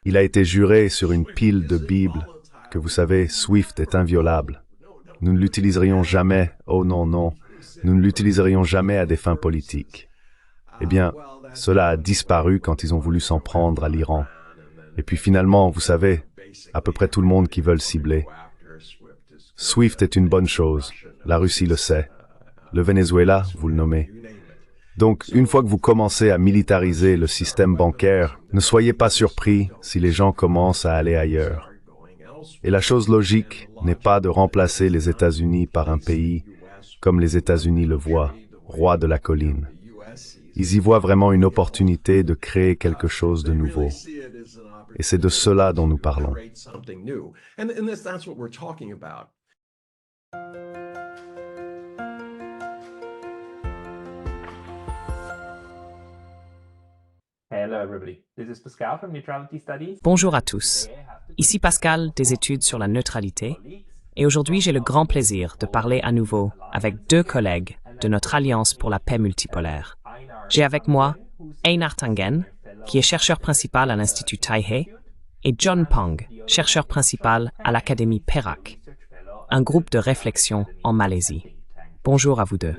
Il a été juré sur une pile de Bibles que, vous savez, SWIFT est inviolable. Nous ne l'utiliserions jamais, oh non, non, nous ne l'utiliserions jamais à des fins politiques. Eh bien, cela a disparu quand ils ont voulu s'en prendre à l'Iran. Et puis finalement, vous savez, à peu près tout le monde qui veut le cibler. SWIFT est une bonne chose, la Russie le sait. Le Venezuela, vous le nommez. Donc, une fois que vous commencez à militariser le système bancaire, ne soyez pas surpris si les gens commencent à aller ailleurs. Et la chose logique n'est pas de remplacer les États-Unis par un pays comme les États-Unis le voient, roi de la colline. Ils y voient vraiment une opportunité de créer quelque chose de nouveau. Et c'est de cela dont nous parlons. Bonjour à tous. Ici Pascal des études sur la neutralité et aujourd'hui j'ai le grand plaisir de parler à nouveau avec deux collègues de notre Alliance pour la paix multipolaire. J'ai avec moi Einar Tangen, qui est chercheur principal à l'Institut Taipei, et John Pang, chercheur principal à l'Académie Perak, un groupe de réflexion en Malaisie. Bonjour à vous deux.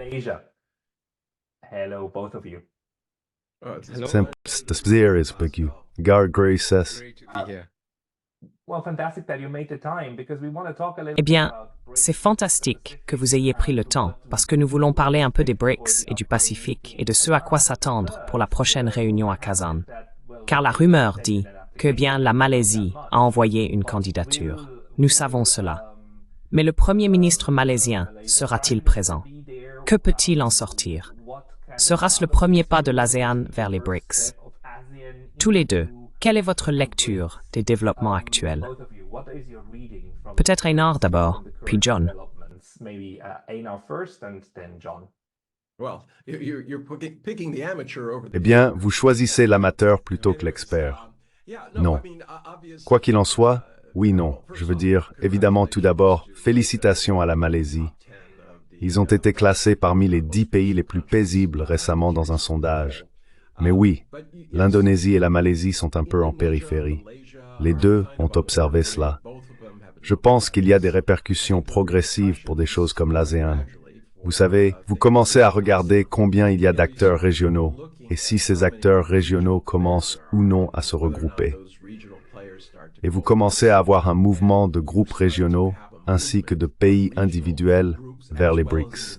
Eh bien, c'est fantastique que vous ayez pris le temps parce que nous voulons parler un peu des BRICS et du Pacifique et de ce à quoi s'attendre pour la prochaine réunion à Kazan. Car la rumeur dit que bien la Malaisie a envoyé une candidature. Nous savons cela. Mais le Premier ministre malaisien sera-t-il présent? Que peut-il en sortir? Sera-ce le premier pas de l'ASEAN vers les BRICS? Tous les deux, quelle est votre lecture des développements actuels? Peut-être Einar d'abord, puis John. Eh bien, vous choisissez l'amateur plutôt que l'expert. Non. Quoi qu'il en soit, oui, non. Je veux dire, évidemment, tout d'abord, félicitations à la Malaisie. Ils ont été classés parmi les 10 pays les plus paisibles récemment dans un sondage. Mais oui, l'Indonésie et la Malaisie sont un peu en périphérie. Les deux ont observé cela. Je pense qu'il y a des répercussions progressives pour des choses comme l'ASEAN. Vous savez, vous commencez à regarder combien il y a d'acteurs régionaux, et si ces acteurs régionaux commencent ou non à se regrouper. Et vous commencez à avoir un mouvement de groupes régionaux, ainsi que de pays individuels, vers les BRICS.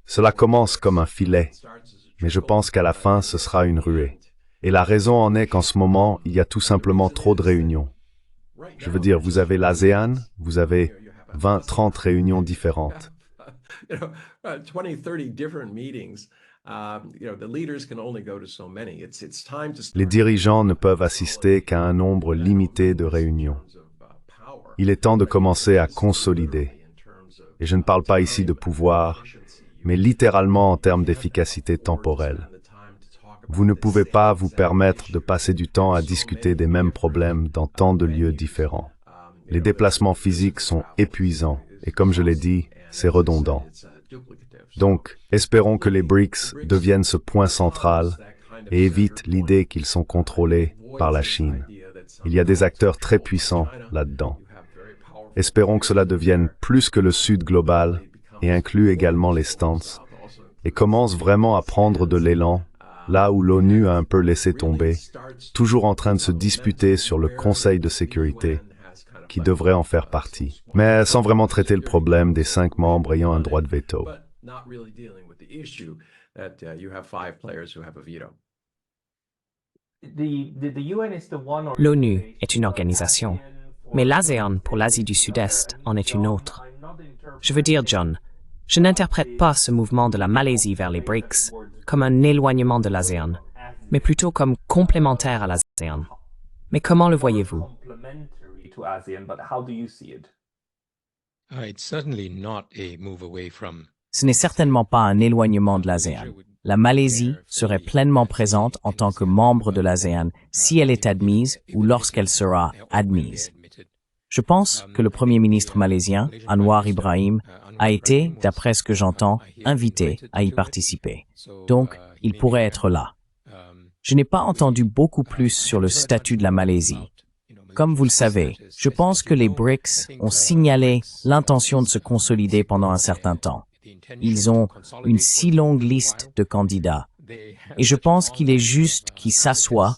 Cela commence comme un filet, mais je pense qu'à la fin, ce sera une ruée. Et la raison en est qu'en ce moment, il y a tout simplement trop de réunions. Je veux dire, vous avez l'ASEAN, vous avez 20, 30 réunions différentes. Les dirigeants ne peuvent assister qu'à un nombre limité de réunions. Il est temps de commencer à consolider. Et je ne parle pas ici de pouvoir, mais littéralement en termes d'efficacité temporelle. Vous ne pouvez pas vous permettre de passer du temps à discuter des mêmes problèmes dans tant de lieux différents. Les déplacements physiques sont épuisants et comme je l'ai dit, c'est redondant. Donc, espérons que les BRICS deviennent ce point central et évitent l'idée qu'ils sont contrôlés par la Chine. Il y a des acteurs très puissants là-dedans. Espérons que cela devienne plus que le Sud global et inclut également les stances et commence vraiment à prendre de l'élan là où l'ONU a un peu laissé tomber, toujours en train de se disputer sur le Conseil de sécurité, qui devrait en faire partie, mais sans vraiment traiter le problème des 5 membres ayant un droit de veto. L'ONU est une organisation, mais l'ASEAN pour l'Asie du Sud-Est en est une autre. Je veux dire, John, je n'interprète pas ce mouvement de la Malaisie vers les BRICS comme un éloignement de l'ASEAN, mais plutôt comme complémentaire à l'ASEAN. Mais comment le voyez-vous? Ce n'est certainement pas un éloignement de l'ASEAN. La Malaisie serait pleinement présente en tant que membre de l'ASEAN si elle est admise ou lorsqu'elle sera admise. Je pense que le Premier ministre malaisien, Anwar Ibrahim, a été, d'après ce que j'entends, invité à y participer. Donc, il pourrait être là. Je n'ai pas entendu beaucoup plus sur le statut de la Malaisie. Comme vous le savez, je pense que les BRICS ont signalé l'intention de se consolider pendant un certain temps. Ils ont une si longue liste de candidats. Et je pense qu'il est juste qu'ils s'assoient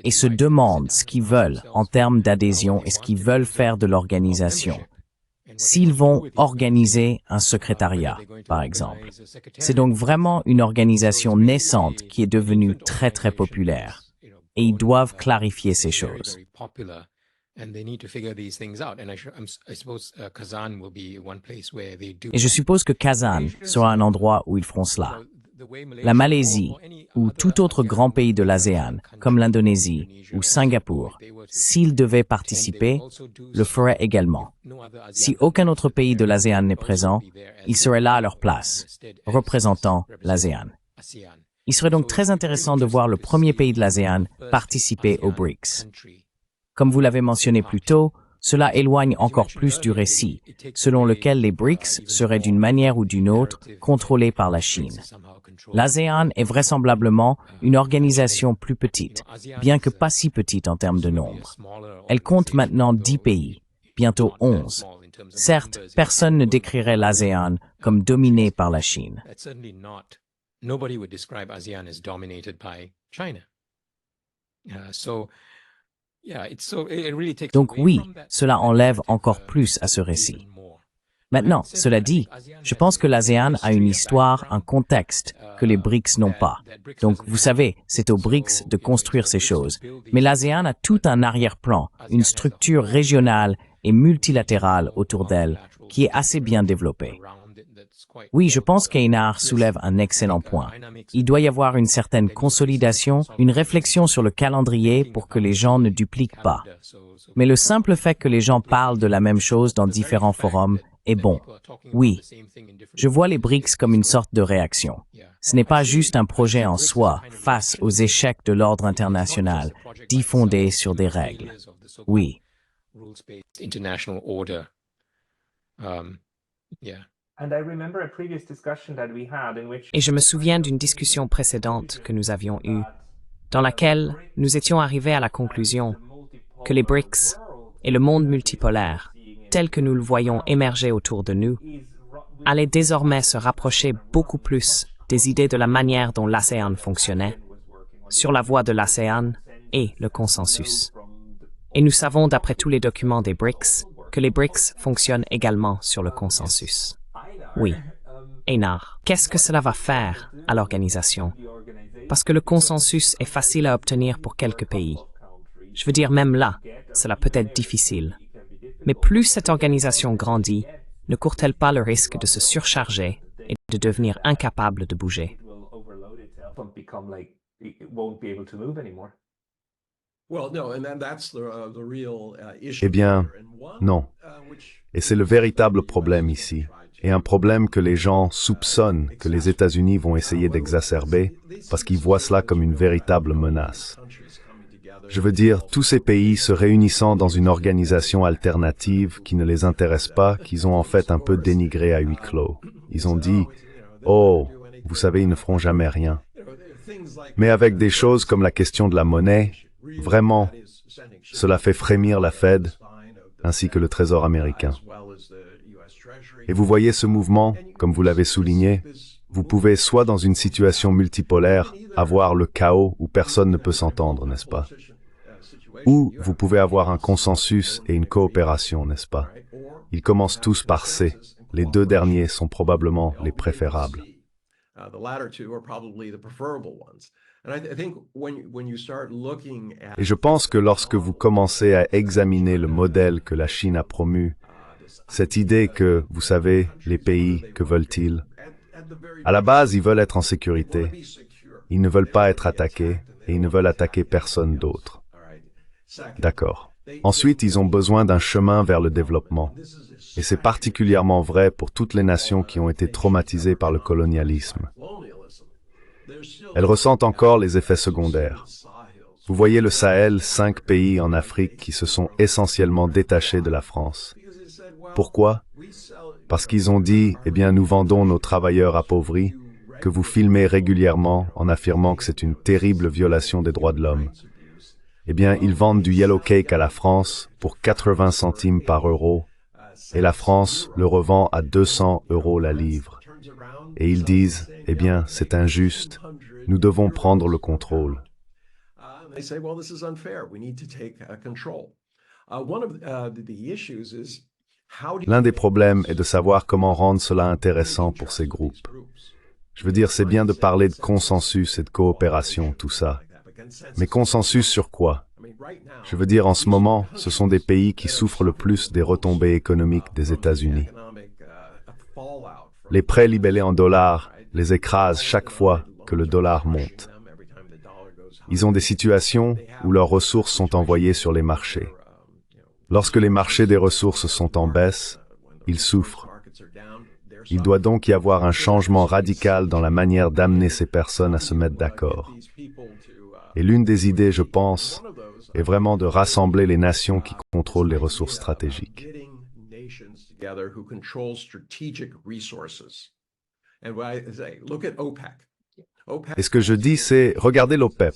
et se demandent ce qu'ils veulent en termes d'adhésion et ce qu'ils veulent faire de l'organisation. S'ils vont organiser un secrétariat, par exemple. C'est donc vraiment une organisation naissante qui est devenue très très populaire. Et ils doivent clarifier ces choses. Et je suppose que Kazan sera un endroit où ils feront cela. La Malaisie ou tout autre grand pays de l'ASEAN, comme l'Indonésie ou Singapour, s'ils devaient participer, le feraient également. Si aucun autre pays de l'ASEAN n'est présent, ils seraient là à leur place, représentant l'ASEAN. Il serait donc très intéressant de voir le premier pays de l'ASEAN participer aux BRICS. Comme vous l'avez mentionné plus tôt, cela éloigne encore plus du récit, selon lequel les BRICS seraient d'une manière ou d'une autre contrôlés par la Chine. L'ASEAN est vraisemblablement une organisation plus petite, bien que pas si petite en termes de nombre. Elle compte maintenant 10 pays, bientôt 11. Certes, personne ne décrirait l'ASEAN comme dominé par la Chine. Donc oui, cela enlève encore plus à ce récit. Maintenant, cela dit, je pense que l'ASEAN a une histoire, un contexte que les BRICS n'ont pas. Donc, vous savez, c'est aux BRICS de construire ces choses. Mais l'ASEAN a tout un arrière-plan, une structure régionale et multilatérale autour d'elle qui est assez bien développée. Oui, je pense qu'Einar soulève un excellent point. Il doit y avoir une certaine consolidation, une réflexion sur le calendrier pour que les gens ne dupliquent pas. Mais le simple fait que les gens parlent de la même chose dans différents forums est bon. Oui, je vois les BRICS comme une sorte de réaction. Ce n'est pas juste un projet en soi face aux échecs de l'ordre international, dit fondé sur des règles. Oui. Et je me souviens d'une discussion précédente que nous avions eue, dans laquelle nous étions arrivés à la conclusion que les BRICS et le monde multipolaire, tel que nous le voyons émerger autour de nous, allaient désormais se rapprocher beaucoup plus des idées de la manière dont l'ASEAN fonctionnait, sur la voie de l'ASEAN et le consensus. Et nous savons, d'après tous les documents des BRICS, que les BRICS fonctionnent également sur le consensus. Oui. Einar, qu'est-ce que cela va faire à l'organisation? Parce que le consensus est facile à obtenir pour quelques pays. Je veux dire, même là, cela peut être difficile. Mais plus cette organisation grandit, ne court-elle pas le risque de se surcharger et de devenir incapable de bouger? Eh bien, non. Et c'est le véritable problème ici. Et un problème que les gens soupçonnent que les États-Unis vont essayer d'exacerber parce qu'ils voient cela comme une véritable menace. Je veux dire, tous ces pays se réunissant dans une organisation alternative qui ne les intéresse pas, qu'ils ont en fait un peu dénigré à huis clos. Ils ont dit « Oh, vous savez, ils ne feront jamais rien. » Mais avec des choses comme la question de la monnaie, vraiment, cela fait frémir la Fed ainsi que le Trésor américain. Et vous voyez ce mouvement, comme vous l'avez souligné, vous pouvez soit dans une situation multipolaire avoir le chaos où personne ne peut s'entendre, n'est-ce pas? Ou vous pouvez avoir un consensus et une coopération, n'est-ce pas? Ils commencent tous par C. Les deux derniers sont probablement les préférables. Et je pense que lorsque vous commencez à examiner le modèle que la Chine a promu, cette idée que, vous savez, les pays, que veulent-ils? À la base, ils veulent être en sécurité. Ils ne veulent pas être attaqués et ils ne veulent attaquer personne d'autre. D'accord. Ensuite, ils ont besoin d'un chemin vers le développement. Et c'est particulièrement vrai pour toutes les nations qui ont été traumatisées par le colonialisme. Elles ressentent encore les effets secondaires. Vous voyez le Sahel, 5 pays en Afrique qui se sont essentiellement détachés de la France. Pourquoi? Parce qu'ils ont dit, eh bien, nous vendons nos travailleurs appauvris que vous filmez régulièrement en affirmant que c'est une terrible violation des droits de l'homme. Eh bien, ils vendent du yellow cake à la France pour 80 centimes par euro, et la France le revend à 200 € la livre. Et ils disent, eh bien, c'est injuste, nous devons prendre le contrôle. L'un des problèmes est de savoir comment rendre cela intéressant pour ces groupes. Je veux dire, c'est bien de parler de consensus et de coopération, tout ça. Mais consensus sur quoi? Je veux dire, en ce moment, ce sont des pays qui souffrent le plus des retombées économiques des États-Unis. Les prêts libellés en dollars les écrasent chaque fois que le dollar monte. Ils ont des situations où leurs ressources sont envoyées sur les marchés. Lorsque les marchés des ressources sont en baisse, ils souffrent. Il doit donc y avoir un changement radical dans la manière d'amener ces personnes à se mettre d'accord. Et l'une des idées, je pense, est vraiment de rassembler les nations qui contrôlent les ressources stratégiques. Et ce que je dis, c'est, regardez l'OPEP.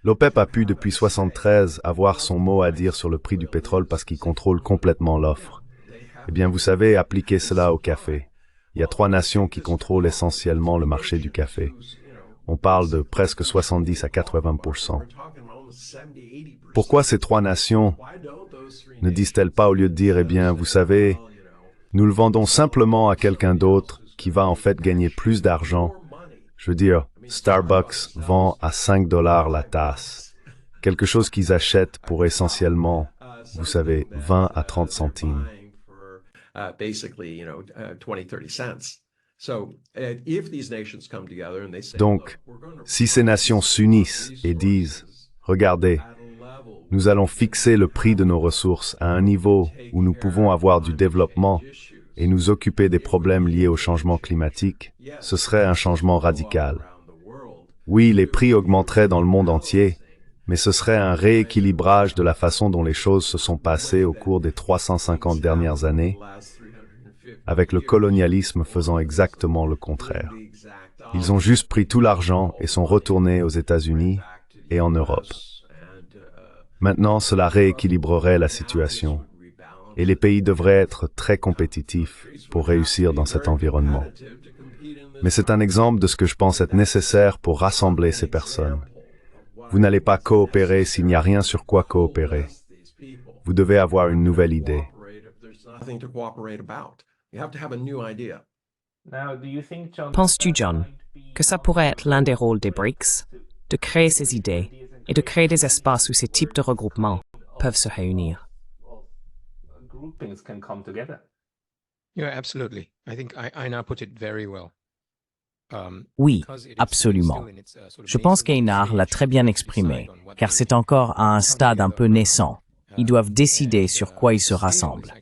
L'OPEP a pu, depuis 1973, avoir son mot à dire sur le prix du pétrole parce qu'il contrôle complètement l'offre. Eh bien, vous savez, appliquez cela au café. Il y a 3 nations qui contrôlent essentiellement le marché du café. On parle de presque 70 à 80%. Pourquoi ces 3 nations ne disent-elles pas, au lieu de dire, eh bien, vous savez, nous le vendons simplement à quelqu'un d'autre qui va en fait gagner plus d'argent? Je veux dire, Starbucks vend à 5 $ la tasse, quelque chose qu'ils achètent pour essentiellement, vous savez, 20 à 30 centimes. Donc, si ces nations s'unissent et disent, regardez, nous allons fixer le prix de nos ressources à un niveau où nous pouvons avoir du développement et nous occuper des problèmes liés au changement climatique, ce serait un changement radical. Oui, les prix augmenteraient dans le monde entier, mais ce serait un rééquilibrage de la façon dont les choses se sont passées au cours des 350 dernières années, avec le colonialisme faisant exactement le contraire. Ils ont juste pris tout l'argent et sont retournés aux États-Unis et en Europe. Maintenant, cela rééquilibrerait la situation, et les pays devraient être très compétitifs pour réussir dans cet environnement. Mais c'est un exemple de ce que je pense être nécessaire pour rassembler ces personnes. Vous n'allez pas coopérer s'il n'y a rien sur quoi coopérer. Vous devez avoir une nouvelle idée. Penses-tu, John, que ça pourrait être l'un des rôles des BRICS, de créer ces idées et de créer des espaces où ces types de regroupements peuvent se réunir? Yeah, absolutely. I think Einar put it very well. Oui, absolument. Je pense qu'Einar l'a très bien exprimé, car c'est encore à un stade un peu naissant. Ils doivent décider sur quoi ils se rassemblent.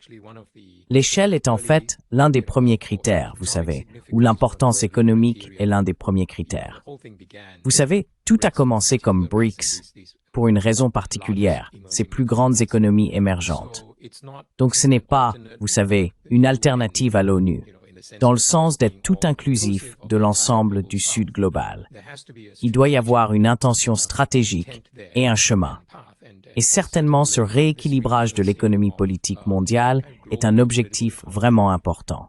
L'échelle est en fait l'un des premiers critères, vous savez, ou l'importance économique est l'un des premiers critères. Vous savez, tout a commencé comme BRICS pour une raison particulière, ces plus grandes économies émergentes. Donc ce n'est pas, vous savez, une alternative à l'ONU, dans le sens d'être tout inclusif de l'ensemble du Sud global. Il doit y avoir une intention stratégique et un chemin. Et certainement ce rééquilibrage de l'économie politique mondiale est un objectif vraiment important.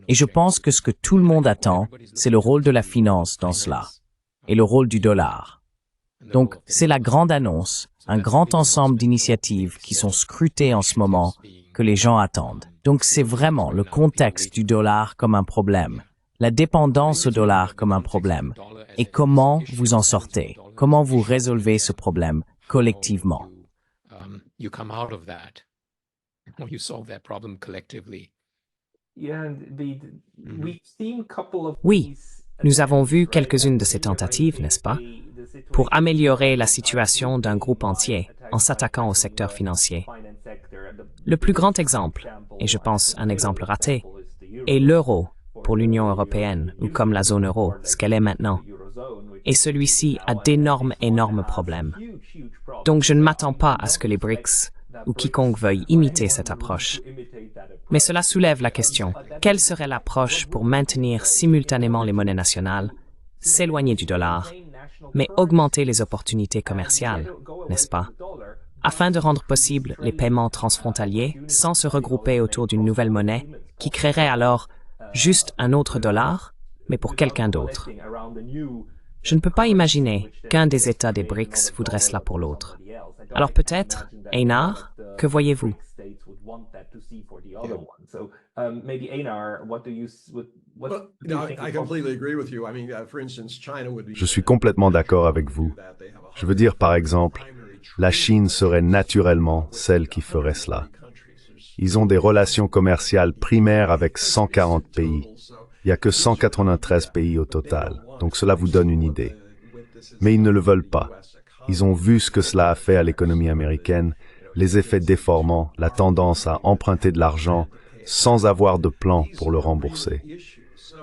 Et je pense que ce que tout le monde attend, c'est le rôle de la finance dans cela, et le rôle du dollar. Donc, c'est la grande annonce, un grand ensemble d'initiatives qui sont scrutées en ce moment, que les gens attendent. Donc, c'est vraiment le contexte du dollar comme un problème, la dépendance au dollar comme un problème, et comment vous en sortez, comment vous résolvez ce problème collectivement. Oui, nous avons vu quelques-unes de ces tentatives, n'est-ce pas, pour améliorer la situation d'un groupe entier en s'attaquant au secteur financier. Le plus grand exemple, et je pense un exemple raté, est l'euro pour l'Union européenne, ou comme la zone euro, ce qu'elle est maintenant. Et celui-ci a d'énormes problèmes. Donc je ne m'attends pas à ce que les BRICS ou quiconque veuille imiter cette approche. Mais cela soulève la question, quelle serait l'approche pour maintenir simultanément les monnaies nationales, s'éloigner du dollar, mais augmenter les opportunités commerciales, n'est-ce pas? Afin de rendre possible les paiements transfrontaliers sans se regrouper autour d'une nouvelle monnaie qui créerait alors juste un autre dollar, mais pour quelqu'un d'autre. Je ne peux pas imaginer qu'un des États des BRICS voudrait cela pour l'autre. Alors peut-être, Einar, que voyez-vous? Je suis complètement d'accord avec vous. Je veux dire, par exemple, la Chine serait naturellement celle qui ferait cela. Ils ont des relations commerciales primaires avec 140 pays. Il n'y a que 193 pays au total, donc cela vous donne une idée. Mais ils ne le veulent pas. Ils ont vu ce que cela a fait à l'économie américaine, les effets déformants, la tendance à emprunter de l'argent sans avoir de plan pour le rembourser.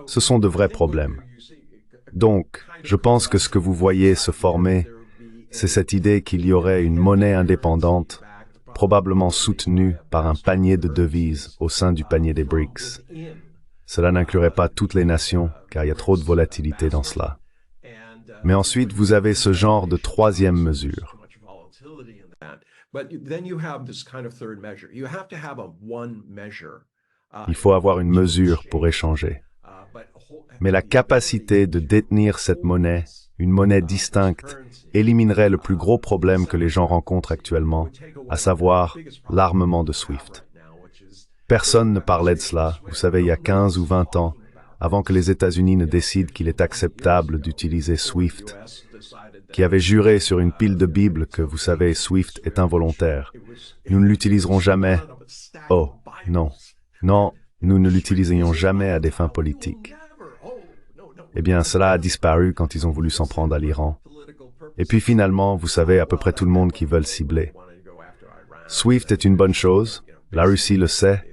Ce sont de vrais problèmes. Donc, je pense que ce que vous voyez se former, c'est cette idée qu'il y aurait une monnaie indépendante, probablement soutenue par un panier de devises au sein du panier des BRICS. Cela n'inclurait pas toutes les nations, car il y a trop de volatilité dans cela. Mais ensuite, vous avez ce genre de troisième mesure. Il faut avoir une mesure pour échanger. Mais la capacité de détenir cette monnaie, une monnaie distincte, éliminerait le plus gros problème que les gens rencontrent actuellement, à savoir l'armement de SWIFT. Personne ne parlait de cela, vous savez, il y a 15 ou 20 ans, avant que les États-Unis ne décident qu'il est acceptable d'utiliser SWIFT, qui avait juré sur une pile de Bible que, vous savez, SWIFT est involontaire. Nous ne l'utiliserons jamais. Oh, non. Non, nous ne l'utiliserons jamais à des fins politiques. Eh bien, cela a disparu quand ils ont voulu s'en prendre à l'Iran. Et puis finalement, vous savez, à peu près tout le monde qui veut le cibler. SWIFT est une bonne chose, la Russie le sait,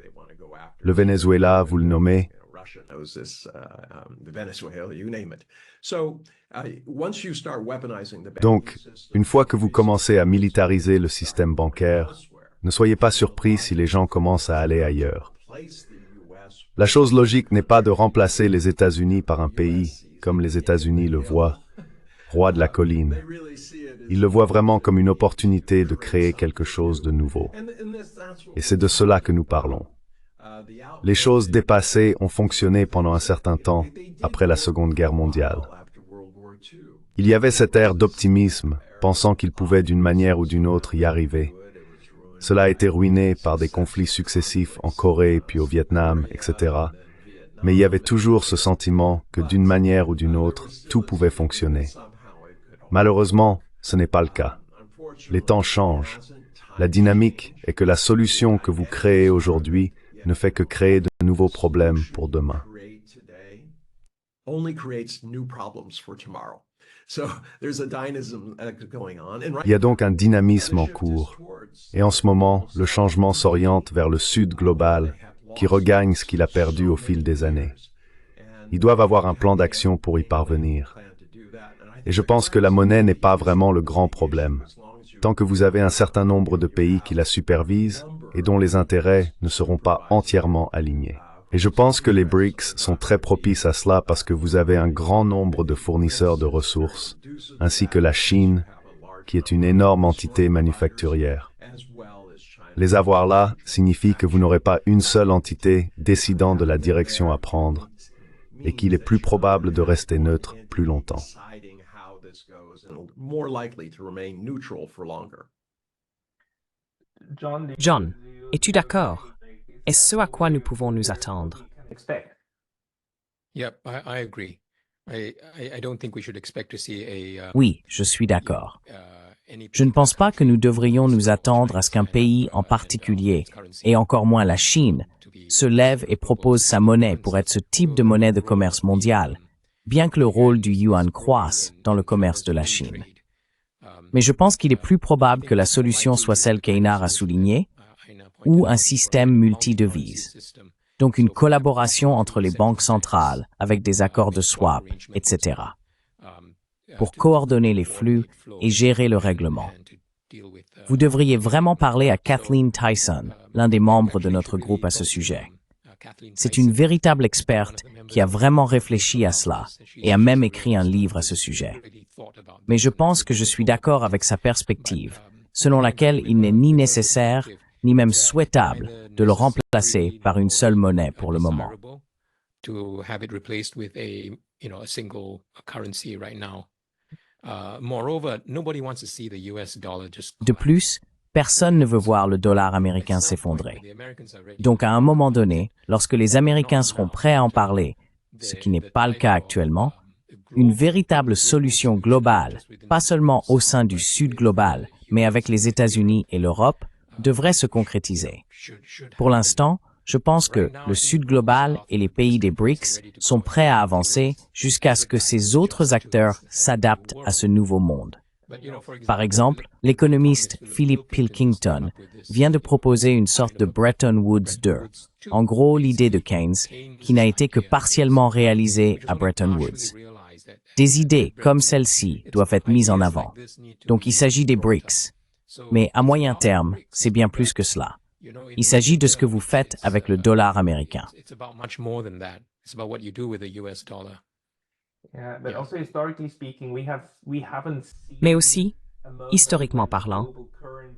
le Venezuela, vous le nommez. Donc, une fois que vous commencez à militariser le système bancaire, ne soyez pas surpris si les gens commencent à aller ailleurs. La chose logique n'est pas de remplacer les États-Unis par un pays, comme les États-Unis le voient, roi de la colline. Ils le voient vraiment comme une opportunité de créer quelque chose de nouveau. Et c'est de cela que nous parlons. Les choses dépassées ont fonctionné pendant un certain temps, après la Seconde Guerre mondiale. Il y avait cette ère d'optimisme, pensant qu'ils pouvaient d'une manière ou d'une autre y arriver. Cela a été ruiné par des conflits successifs en Corée puis au Vietnam, etc. Mais il y avait toujours ce sentiment que d'une manière ou d'une autre, tout pouvait fonctionner. Malheureusement, ce n'est pas le cas. Les temps changent. La dynamique est que la solution que vous créez aujourd'hui ne fait que créer de nouveaux problèmes pour demain. Il y a donc un dynamisme en cours. Et en ce moment, le changement s'oriente vers le sud global, qui regagne ce qu'il a perdu au fil des années. Ils doivent avoir un plan d'action pour y parvenir. Et je pense que la monnaie n'est pas vraiment le grand problème. Tant que vous avez un certain nombre de pays qui la supervisent et dont les intérêts ne seront pas entièrement alignés. Et je pense que les BRICS sont très propices à cela parce que vous avez un grand nombre de fournisseurs de ressources, ainsi que la Chine, qui est une énorme entité manufacturière. Les avoir là signifie que vous n'aurez pas une seule entité décidant de la direction à prendre et qu'il est plus probable de rester neutre plus longtemps. John, es-tu d'accord? Est-ce ce à quoi nous pouvons nous attendre? Yep, I agree. I don't think we should expect to see Oui, je suis d'accord. any Je ne pense pas que nous devrions nous attendre à ce qu'un pays en particulier, et encore moins la Chine, se lève et propose sa monnaie pour être ce type de monnaie de commerce mondial, bien que le rôle du yuan croisse dans le commerce de la Chine. Mais je pense qu'il est plus probable que la solution soit celle qu'Einar a soulignée, ou un système multidevises. Donc une collaboration entre les banques centrales avec des accords de swap, etc., pour coordonner les flux et gérer le règlement. Vous devriez vraiment parler à Kathleen Tyson, l'un des membres de notre groupe à ce sujet. C'est une véritable experte qui a vraiment réfléchi à cela et a même écrit un livre à ce sujet. Mais je pense que je suis d'accord avec sa perspective, selon laquelle il n'est ni nécessaire ni même souhaitable de le remplacer par une seule monnaie pour le moment. De plus, personne ne veut voir le dollar américain s'effondrer. Donc à un moment donné, lorsque les Américains seront prêts à en parler, ce qui n'est pas le cas actuellement, une véritable solution globale, pas seulement au sein du Sud global, mais avec les États-Unis et l'Europe, devrait se concrétiser. Pour l'instant, je pense que le Sud global et les pays des BRICS sont prêts à avancer jusqu'à ce que ces autres acteurs s'adaptent à ce nouveau monde. Par exemple, l'économiste Philip Pilkington vient de proposer une sorte de Bretton Woods 2, en gros l'idée de Keynes, qui n'a été que partiellement réalisée à Bretton Woods. Des idées comme celle-ci doivent être mises en avant. Donc il s'agit des BRICS. Mais à moyen terme, c'est bien plus que cela. Il s'agit de ce que vous faites avec le dollar américain. Mais aussi, historiquement parlant,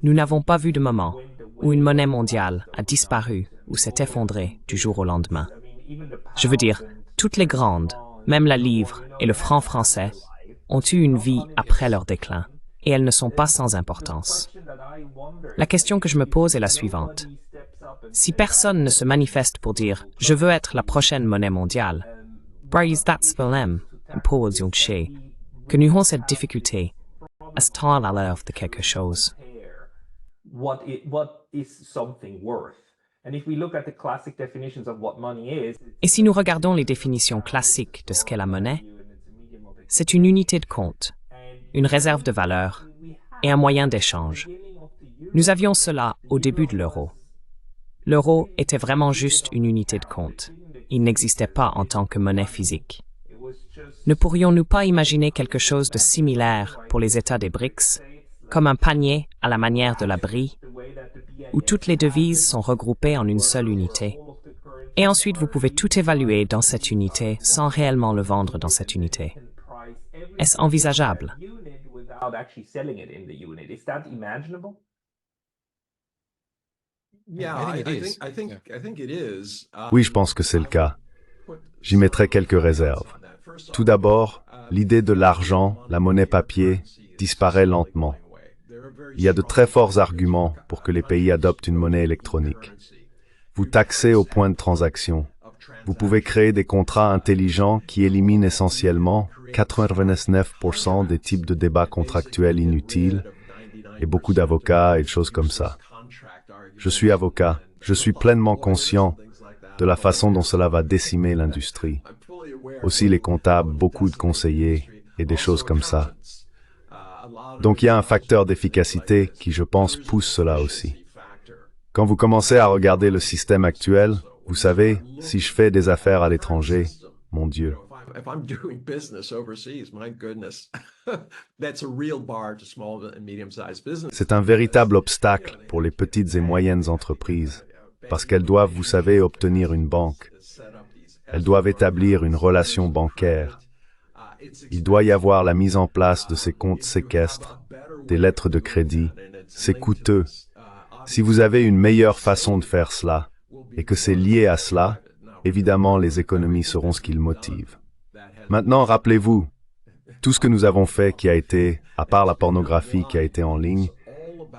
nous n'avons pas vu de moment où une monnaie mondiale a disparu ou s'est effondrée du jour au lendemain. Je veux dire, toutes les grandes, même la livre et le franc français, ont eu une vie après leur déclin, et elles ne sont pas sans importance. La question que je me pose est la suivante. Si personne ne se manifeste pour dire « Je veux être la prochaine monnaie mondiale », que nous avons cette difficulté à se tendre à l'œuvre de quelque chose. Et si nous regardons les définitions classiques de ce qu'est la monnaie, c'est une unité de compte, une réserve de valeur et un moyen d'échange. Nous avions cela au début de l'euro. L'euro était vraiment juste une unité de compte. Il n'existait pas en tant que monnaie physique. Ne pourrions-nous pas imaginer quelque chose de similaire pour les États des BRICS, comme un panier à la manière de la brie, où toutes les devises sont regroupées en une seule unité? Et ensuite, vous pouvez tout évaluer dans cette unité sans réellement le vendre dans cette unité. Est-ce envisageable? Oui, je pense que c'est le cas. J'y mettrai quelques réserves. Tout d'abord, l'idée de l'argent, la monnaie papier, disparaît lentement. Il y a de très forts arguments pour que les pays adoptent une monnaie électronique. Vous taxez au point de transaction. Vous pouvez créer des contrats intelligents qui éliminent essentiellement 99% des types de débats contractuels inutiles et beaucoup d'avocats et de choses comme ça. Je suis avocat. Je suis pleinement conscient de la façon dont cela va décimer l'industrie. Aussi les comptables, beaucoup de conseillers et des choses comme ça. Donc il y a un facteur d'efficacité qui, je pense, pousse cela aussi. Quand vous commencez à regarder le système actuel, vous savez, si je fais des affaires à l'étranger, mon Dieu. C'est un véritable obstacle pour les petites et moyennes entreprises, parce qu'elles doivent, vous savez, obtenir une banque. Elles doivent établir une relation bancaire. Il doit y avoir la mise en place de ces comptes séquestres, des lettres de crédit. C'est coûteux. Si vous avez une meilleure façon de faire cela, et que c'est lié à cela, évidemment les économies seront ce qu'ils motivent. Maintenant, rappelez-vous, tout ce que nous avons fait qui a été, à part la pornographie qui a été en ligne,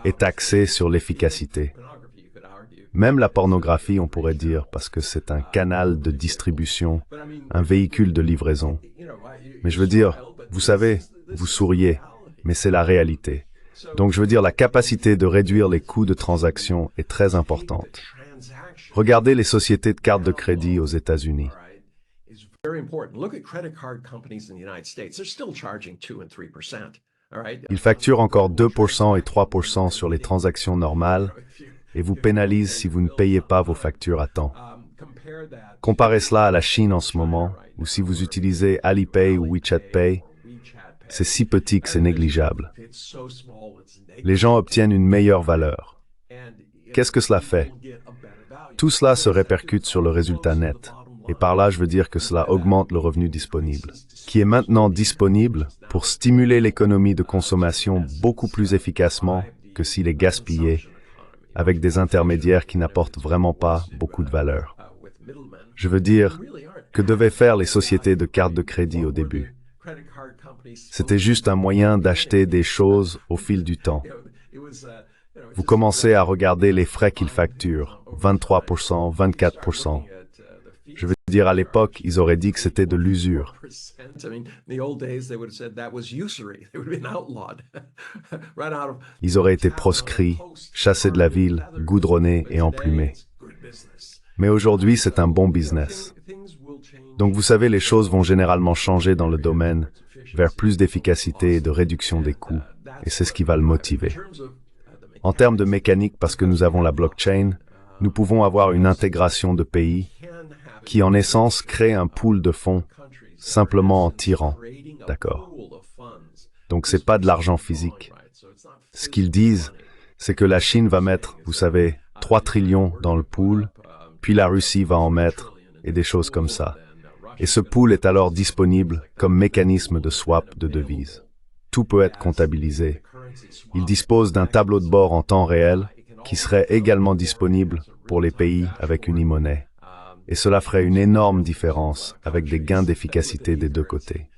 est axé sur l'efficacité. Même la pornographie, on pourrait dire, parce que c'est un canal de distribution, un véhicule de livraison. Mais je veux dire, vous savez, vous souriez, mais c'est la réalité. Donc je veux dire, la capacité de réduire les coûts de transaction est très importante. Regardez les sociétés de cartes de crédit aux États-Unis. Ils facturent encore 2% et 3% sur les transactions normales et vous pénalisent si vous ne payez pas vos factures à temps. Comparez cela à la Chine en ce moment, où si vous utilisez Alipay ou WeChat Pay, c'est si petit que c'est négligeable. Les gens obtiennent une meilleure valeur. Qu'est-ce que cela fait? Tout cela se répercute sur le résultat net. Et par là, je veux dire que cela augmente le revenu disponible, qui est maintenant disponible pour stimuler l'économie de consommation beaucoup plus efficacement que s'il est gaspillé avec des intermédiaires qui n'apportent vraiment pas beaucoup de valeur. Je veux dire, que devaient faire les sociétés de cartes de crédit au début? C'était juste un moyen d'acheter des choses au fil du temps. Vous commencez à regarder les frais qu'ils facturent, 23%, 24%. Je veux dire, à l'époque, ils auraient dit que c'était de l'usure. Ils auraient été proscrits, chassés de la ville, goudronnés et emplumés. Mais aujourd'hui, c'est un bon business. Donc vous savez, les choses vont généralement changer dans le domaine vers plus d'efficacité et de réduction des coûts, et c'est ce qui va le motiver. En termes de mécanique, parce que nous avons la blockchain, nous pouvons avoir une intégration de pays qui, en essence, crée un pool de fonds simplement en tirant. D'accord? Donc c'est pas de l'argent physique. Ce qu'ils disent, c'est que la Chine va mettre, vous savez, 3 trillions dans le pool, puis la Russie va en mettre, et des choses comme ça. Et ce pool est alors disponible comme mécanisme de swap de devises. Tout peut être comptabilisé. Ils disposent d'un tableau de bord en temps réel qui serait également disponible pour les pays avec une e-monnaie. Et cela ferait une énorme différence avec des gains d'efficacité des deux côtés.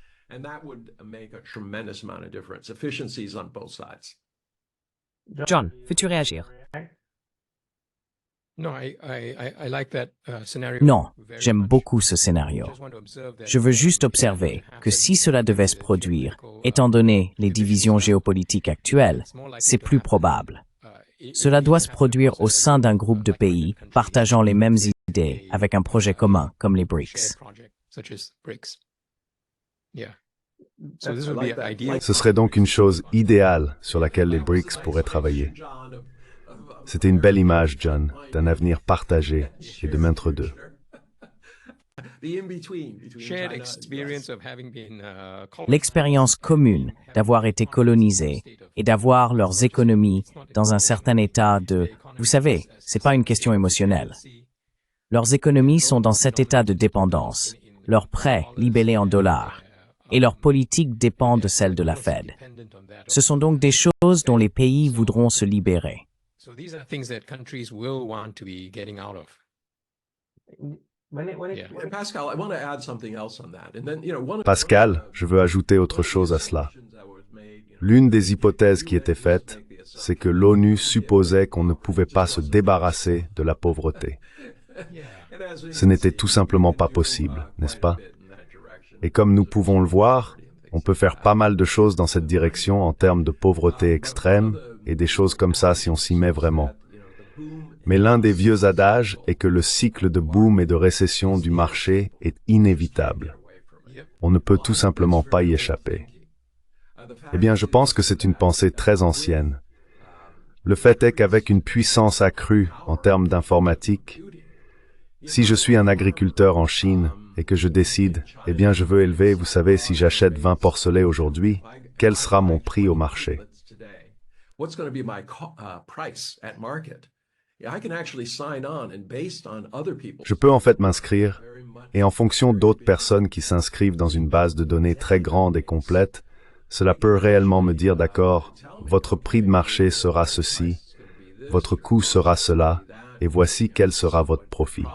John, veux-tu réagir? Non, j'aime beaucoup ce scénario. Je veux juste observer que si cela devait se produire, étant donné les divisions géopolitiques actuelles, c'est plus probable. Cela doit se produire au sein d'un groupe de pays partageant les mêmes idées avec un projet commun comme les BRICS. Ce serait donc une chose idéale sur laquelle les BRICS pourraient travailler. C'était une belle image, John, d'un avenir partagé et de maître d'eux. L'expérience commune d'avoir été colonisés et d'avoir leurs économies dans un certain état de... Vous savez, c'est pas une question émotionnelle. Leurs économies sont dans cet état de dépendance, leurs prêts libellés en dollars, et leur politique dépend de celle de la Fed. Ce sont donc des choses dont les pays voudront se libérer. Pascal, je veux ajouter autre chose à cela. L'une des hypothèses qui était faite, c'est que l'ONU supposait qu'on ne pouvait pas se débarrasser de la pauvreté. Ce n'était tout simplement pas possible, n'est-ce pas? Et comme nous pouvons le voir, on peut faire pas mal de choses dans cette direction en termes de pauvreté extrême et des choses comme ça si on s'y met vraiment. Mais l'un des vieux adages est que le cycle de boom et de récession du marché est inévitable. On ne peut tout simplement pas y échapper. Eh bien, je pense que c'est une pensée très ancienne. Le fait est qu'avec une puissance accrue en termes d'informatique, si je suis un agriculteur en Chine et que je décide, eh bien, je veux élever, vous savez, si j'achète 20 porcelets aujourd'hui, quel sera mon prix au marché? Je peux en fait m'inscrire, et en fonction d'autres personnes qui s'inscrivent dans une base de données très grande et complète, cela peut réellement me dire, d'accord, votre prix de marché sera ceci, votre coût sera cela, et voici quel sera votre profit.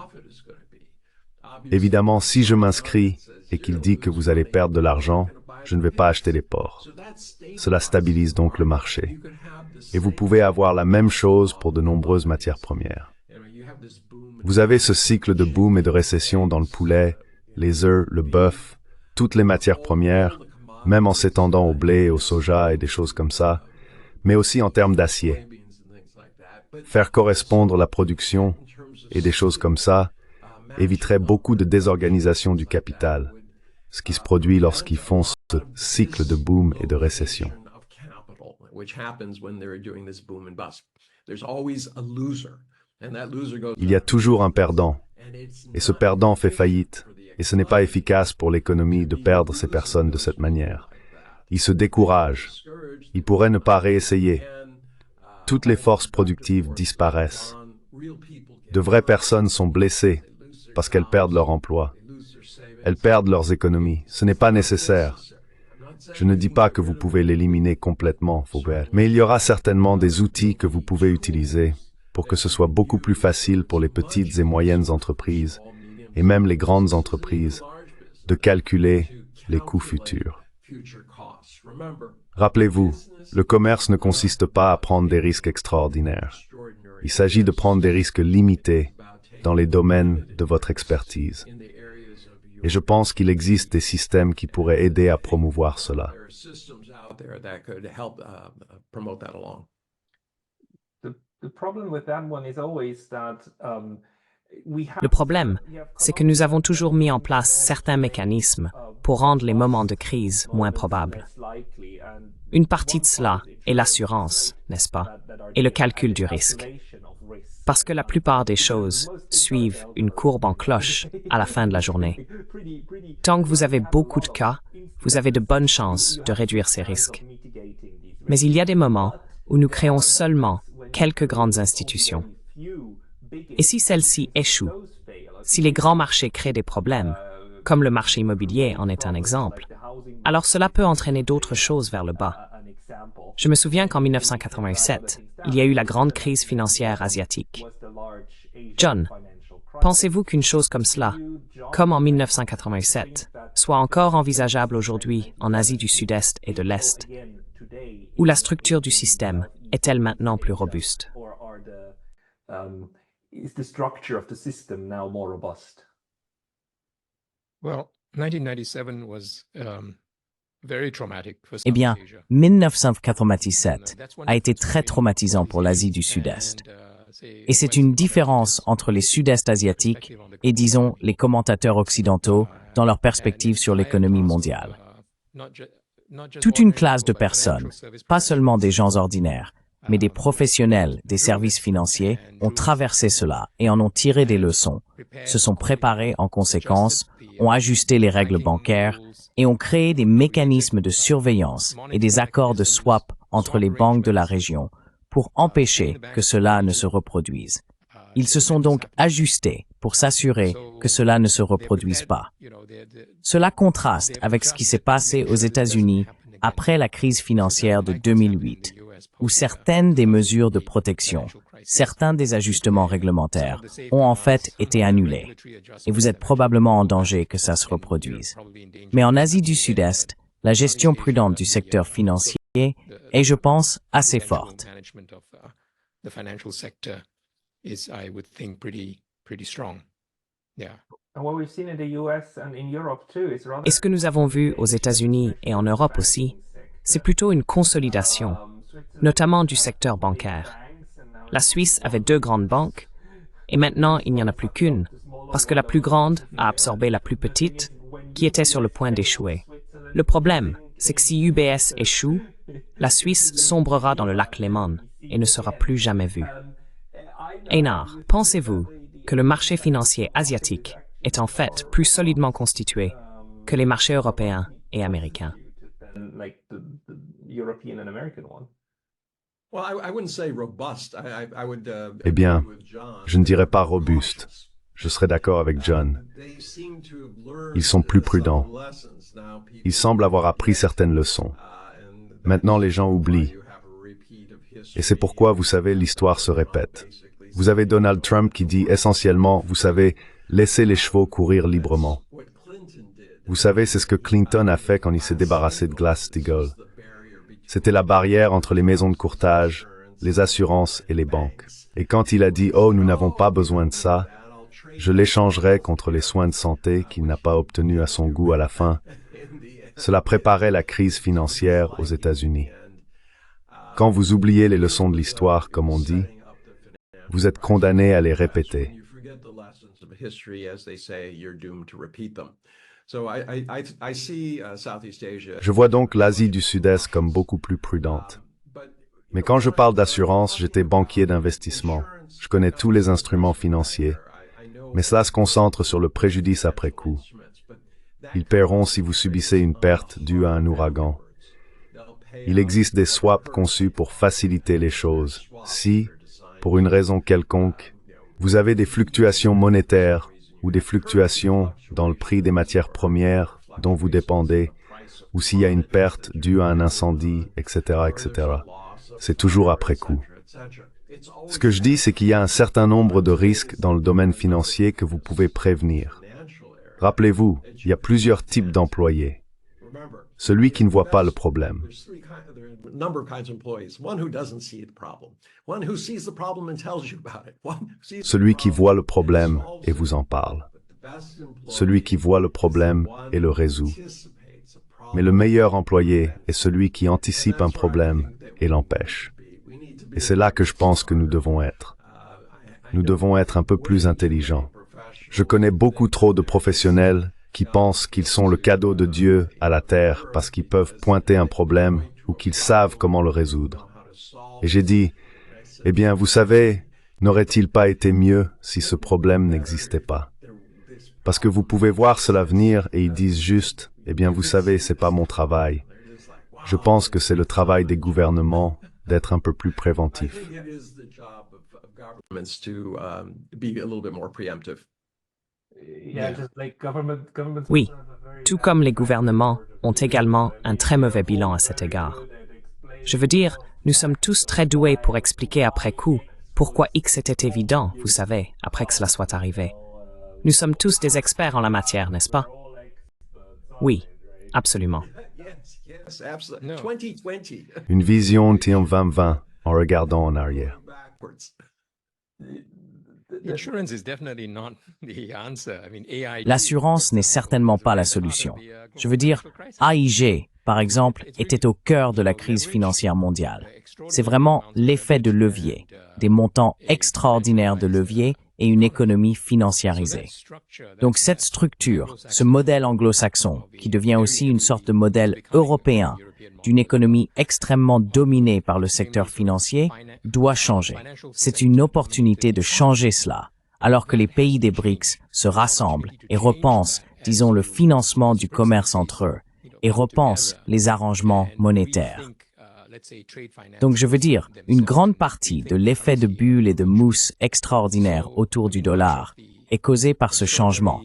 Évidemment, si je m'inscris et qu'il dit que vous allez perdre de l'argent, je ne vais pas acheter les porcs. Cela stabilise donc le marché. Et vous pouvez avoir la même chose pour de nombreuses matières premières. Vous avez ce cycle de boom et de récession dans le poulet, les œufs, le bœuf, toutes les matières premières, même en s'étendant au blé, au soja et des choses comme ça, mais aussi en termes d'acier. Faire correspondre la production et des choses comme ça éviterait beaucoup de désorganisation du capital, ce qui se produit lorsqu'ils font ce cycle de boom et de récession. Il y a toujours un perdant, et ce perdant fait faillite, et ce n'est pas efficace pour l'économie de perdre ces personnes de cette manière. Ils se découragent. Ils pourraient ne pas réessayer. Toutes les forces productives disparaissent. De vraies personnes sont blessées parce qu'elles perdent leur emploi. Elles perdent leurs économies. Ce n'est pas nécessaire. Je ne dis pas que vous pouvez l'éliminer complètement, Faubert, mais il y aura certainement des outils que vous pouvez utiliser pour que ce soit beaucoup plus facile pour les petites et moyennes entreprises, et même les grandes entreprises, de calculer les coûts futurs. Rappelez-vous, le commerce ne consiste pas à prendre des risques extraordinaires. Il s'agit de prendre des risques limités dans les domaines de votre expertise. Et je pense qu'il existe des systèmes qui pourraient aider à promouvoir cela. Le problème, c'est que nous avons toujours mis en place certains mécanismes pour rendre les moments de crise moins probables. Une partie de cela est l'assurance, n'est-ce pas, et le calcul du risque. Parce que la plupart des choses suivent une courbe en cloche à la fin de la journée. Tant que vous avez beaucoup de cas, vous avez de bonnes chances de réduire ces risques. Mais il y a des moments où nous créons seulement quelques grandes institutions. Et si celles-ci échouent, si les grands marchés créent des problèmes, comme le marché immobilier en est un exemple, alors cela peut entraîner d'autres choses vers le bas. Je me souviens qu'en 1987, il y a eu la grande crise financière asiatique. John, pensez-vous qu'une chose comme cela, comme en 1987, soit encore envisageable aujourd'hui en Asie du Sud-Est et de l'Est, où la structure du système est-elle maintenant plus robuste? Well, 1997 was Eh bien, 1997 a été très traumatisant pour l'Asie du Sud-Est. Et c'est une différence entre les Sud-Est asiatiques et, disons, les commentateurs occidentaux dans leur perspective sur l'économie mondiale. Toute une classe de personnes, pas seulement des gens ordinaires, mais des professionnels des services financiers ont traversé cela et en ont tiré des leçons, se sont préparés en conséquence, ont ajusté les règles bancaires et ont créé des mécanismes de surveillance et des accords de swap entre les banques de la région pour empêcher que cela ne se reproduise. Ils se sont donc ajustés pour s'assurer que cela ne se reproduise pas. Cela contraste avec ce qui s'est passé aux États-Unis après la crise financière de 2008, où certaines des mesures de protection, certains des ajustements réglementaires ont en fait été annulés. Et vous êtes probablement en danger que ça se reproduise. Mais en Asie du Sud-Est, la gestion prudente du secteur financier est, je pense, assez forte. Et ce que nous avons vu aux États-Unis et en Europe aussi, c'est plutôt une consolidation, notamment du secteur bancaire. La Suisse avait 2 grandes banques, et maintenant il n'y en a plus qu'une, parce que la plus grande a absorbé la plus petite, qui était sur le point d'échouer. Le problème, c'est que si UBS échoue, la Suisse sombrera dans le lac Lehman et ne sera plus jamais vue. Einar, pensez-vous que le marché financier asiatique est en fait plus solidement constitué que les marchés européens et américains? Eh bien, je ne dirais pas robuste. Je serais d'accord avec John. Ils sont plus prudents. Ils semblent avoir appris certaines leçons. Maintenant, les gens oublient. Et c'est pourquoi, vous savez, l'histoire se répète. Vous avez Donald Trump qui dit essentiellement, vous savez, laissez les chevaux courir librement. Vous savez, c'est ce que Clinton a fait quand il s'est débarrassé de Glass-Steagall. C'était la barrière entre les maisons de courtage, les assurances et les banques. Et quand il a dit « Oh, nous n'avons pas besoin de ça », je l'échangerai contre les soins de santé qu'il n'a pas obtenus à son goût à la fin. Cela préparait la crise financière aux États-Unis. Quand vous oubliez les leçons de l'histoire, comme on dit, vous êtes condamné à les répéter. Je vois donc l'Asie du Sud-Est comme beaucoup plus prudente. Mais quand je parle d'assurance, j'étais banquier d'investissement. Je connais tous les instruments financiers. Mais cela se concentre sur le préjudice après coup. Ils paieront si vous subissez une perte due à un ouragan. Il existe des swaps conçus pour faciliter les choses. Si, pour une raison quelconque, vous avez des fluctuations monétaires ou des fluctuations dans le prix des matières premières dont vous dépendez, ou s'il y a une perte due à un incendie, etc., etc., c'est toujours après coup. Ce que je dis, c'est qu'il y a un certain nombre de risques dans le domaine financier que vous pouvez prévenir. Rappelez-vous, il y a plusieurs types d'employés. Celui qui ne voit pas le problème. Celui qui voit le problème et vous en parle. Celui qui voit le problème et le résout. Mais le meilleur employé est celui qui anticipe un problème et l'empêche. Et c'est là que je pense que nous devons être. Nous devons être un peu plus intelligents. Je connais beaucoup trop de professionnels qui pensent qu'ils sont le cadeau de Dieu à la terre parce qu'ils peuvent pointer un problème ou qu'ils savent comment le résoudre. Et j'ai dit, eh bien, vous savez, n'aurait-il pas été mieux si ce problème n'existait pas? Parce que vous pouvez voir cela venir et ils disent juste, eh bien, vous savez, c'est pas mon travail. Je pense que c'est le travail des gouvernements d'être un peu plus préventifs. Oui, tout comme les gouvernements ont également un très mauvais bilan à cet égard. Je veux dire, nous sommes tous très doués pour expliquer après coup pourquoi X était évident, vous savez, après que cela soit arrivé. Nous sommes tous des experts en la matière, n'est-ce pas? Oui, absolument. Une vision tient 20-20 en regardant en arrière. L'assurance n'est certainement pas la solution. Je veux dire, AIG, par exemple, était au cœur de la crise financière mondiale. C'est vraiment l'effet de levier, des montants extraordinaires de levier et une économie financiarisée. Donc cette structure, ce modèle anglo-saxon, qui devient aussi une sorte de modèle européen, d'une économie extrêmement dominée par le secteur financier, doit changer. C'est une opportunité de changer cela, alors que les pays des BRICS se rassemblent et repensent, disons, le financement du commerce entre eux, et repensent les arrangements monétaires. Donc je veux dire, une grande partie de l'effet de bulle et de mousse extraordinaire autour du dollar est causée par ce changement.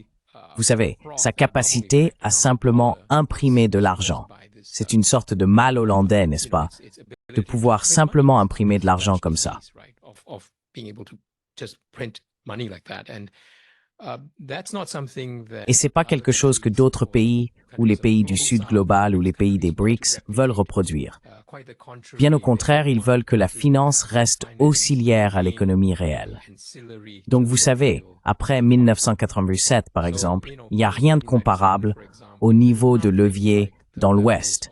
Vous savez, sa capacité à simplement imprimer de l'argent. C'est une sorte de mal hollandais, n'est-ce pas? De pouvoir simplement imprimer de l'argent comme ça. Et c'est pas quelque chose que d'autres pays, ou les pays du Sud global ou les pays des BRICS, veulent reproduire. Bien au contraire, ils veulent que la finance reste auxiliaire à l'économie réelle. Donc vous savez, après 1987 par exemple, il n'y a rien de comparable au niveau de levier dans l'Ouest,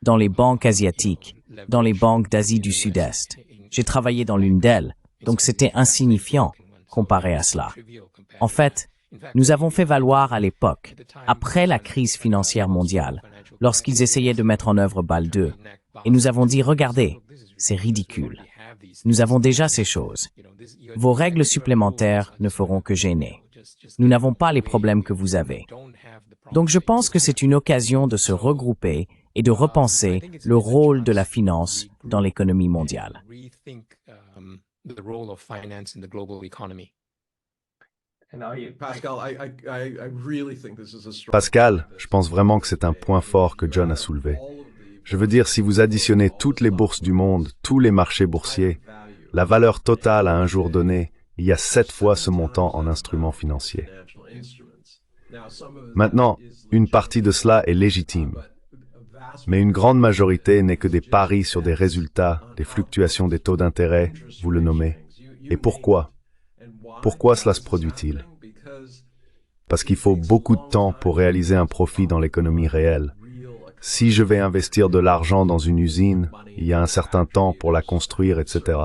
dans les banques asiatiques, dans les banques d'Asie du Sud-Est. J'ai travaillé dans l'une d'elles, donc c'était insignifiant comparé à cela. En fait, nous avons fait valoir à l'époque, après la crise financière mondiale, lorsqu'ils essayaient de mettre en œuvre BAL 2, et nous avons dit, regardez, c'est ridicule. Nous avons déjà ces choses. Vos règles supplémentaires ne feront que gêner. Nous n'avons pas les problèmes que vous avez. Donc je pense que c'est une occasion de se regrouper et de repenser le rôle de la finance dans l'économie mondiale. Pascal, je pense vraiment que c'est un point fort que John a soulevé. Je veux dire, si vous additionnez toutes les bourses du monde, tous les marchés boursiers, la valeur totale à un jour donné, il y a 7 fois ce montant en instruments financiers. Maintenant, une partie de cela est légitime. Mais une grande majorité n'est que des paris sur des résultats, des fluctuations des taux d'intérêt, vous le nommez. Et pourquoi? Pourquoi cela se produit-il? Parce qu'il faut beaucoup de temps pour réaliser un profit dans l'économie réelle. Si je vais investir de l'argent dans une usine, il y a un certain temps pour la construire, etc.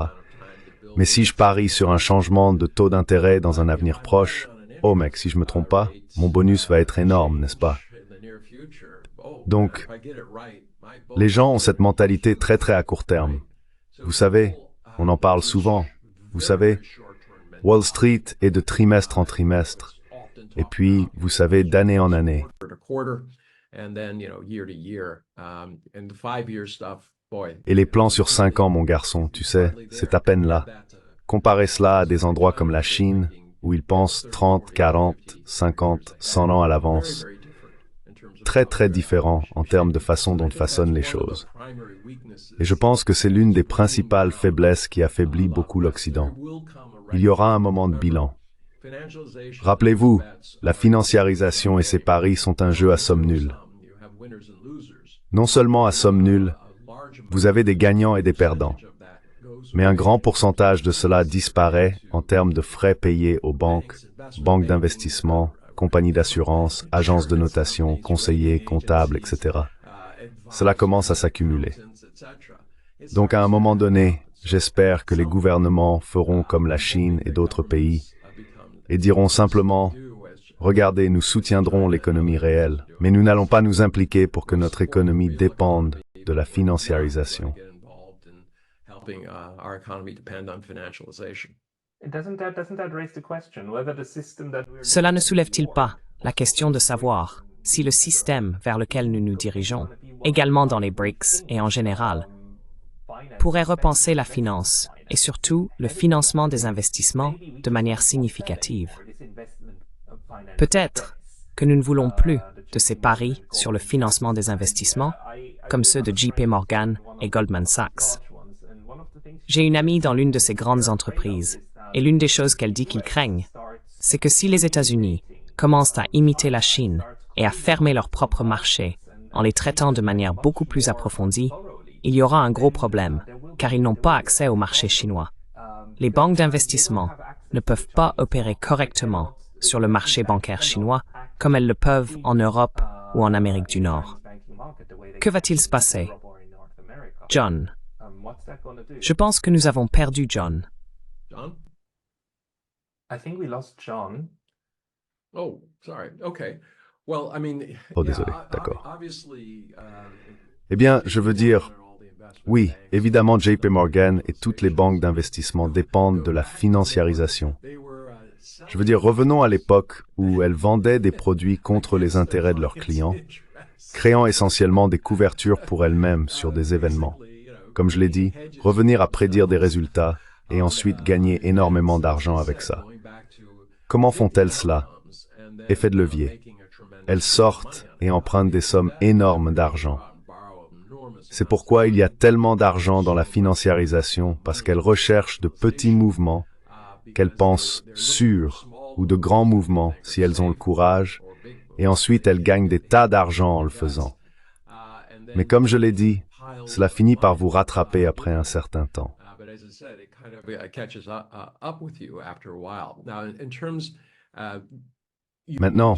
Mais si je parie sur un changement de taux d'intérêt dans un avenir proche, oh mec, si je me trompe pas, mon bonus va être énorme, n'est-ce pas? Donc, les gens ont cette mentalité très très à court terme. Vous savez, on en parle souvent. Vous savez, Wall Street est de trimestre en trimestre. Et puis, vous savez, d'année en année. Et les plans sur 5 ans, mon garçon, tu sais, c'est à peine là. Comparez cela à des endroits comme la Chine, où ils pensent 30, 40, 50, 100 ans à l'avance. Très, très différent en termes de façon dont ils façonnent les choses. Et je pense que c'est l'une des principales faiblesses qui affaiblit beaucoup l'Occident. Il y aura un moment de bilan. Rappelez-vous, la financiarisation et ses paris sont un jeu à somme nulle. Non seulement à somme nulle, vous avez des gagnants et des perdants. Mais un grand pourcentage de cela disparaît en termes de frais payés aux banques, banques d'investissement, compagnies d'assurance, agences de notation, conseillers, comptables, etc. Cela commence à s'accumuler. Donc à un moment donné, j'espère que les gouvernements feront comme la Chine et d'autres pays et diront simplement « Regardez, nous soutiendrons l'économie réelle, mais nous n'allons pas nous impliquer pour que notre économie dépende de la financiarisation. » Cela ne soulève-t-il pas la question de savoir si le système vers lequel nous nous dirigeons, également dans les BRICS et en général, pourrait repenser la finance et surtout le financement des investissements de manière significative? Peut-être que nous ne voulons plus de ces paris sur le financement des investissements, comme ceux de JP Morgan et Goldman Sachs. J'ai une amie dans l'une de ces grandes entreprises, et l'une des choses qu'elle dit qu'ils craignent, c'est que si les États-Unis commencent à imiter la Chine et à fermer leur propre marché en les traitant de manière beaucoup plus approfondie, il y aura un gros problème, car ils n'ont pas accès au marché chinois. Les banques d'investissement ne peuvent pas opérer correctement sur le marché bancaire chinois comme elles le peuvent en Europe ou en Amérique du Nord. Que va-t-il se passer? John. Je pense que nous avons perdu John. Oh, désolé, d'accord. Eh bien, je veux dire, oui, évidemment, JP Morgan et toutes les banques d'investissement dépendent de la financiarisation. Je veux dire, revenons à l'époque où elles vendaient des produits contre les intérêts de leurs clients, créant essentiellement des couvertures pour elles-mêmes sur des événements. Comme je l'ai dit, revenir à prédire des résultats et ensuite gagner énormément d'argent avec ça. Comment font-elles cela? Effet de levier. Elles sortent et empruntent des sommes énormes d'argent. C'est pourquoi il y a tellement d'argent dans la financiarisation, parce qu'elles recherchent de petits mouvements qu'elles pensent sûrs, ou de grands mouvements si elles ont le courage, et ensuite elles gagnent des tas d'argent en le faisant. Mais comme je l'ai dit, cela finit par vous rattraper après un certain temps. Maintenant,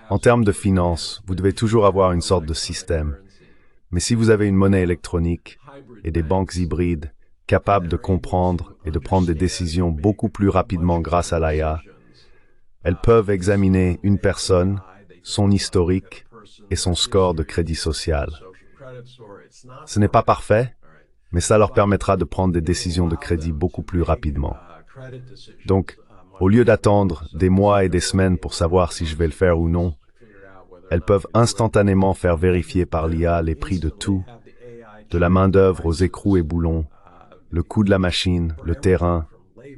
en termes de finances, vous devez toujours avoir une sorte de système. Mais si vous avez une monnaie électronique et des banques hybrides capables de comprendre et de prendre des décisions beaucoup plus rapidement grâce à l'IA, elles peuvent examiner une personne, son historique et son score de crédit social. Ce n'est pas parfait, mais ça leur permettra de prendre des décisions de crédit beaucoup plus rapidement. Donc, au lieu d'attendre des mois et des semaines pour savoir si je vais le faire ou non, elles peuvent instantanément faire vérifier par l'IA les prix de tout, de la main-d'œuvre aux écrous et boulons, le coût de la machine, le terrain,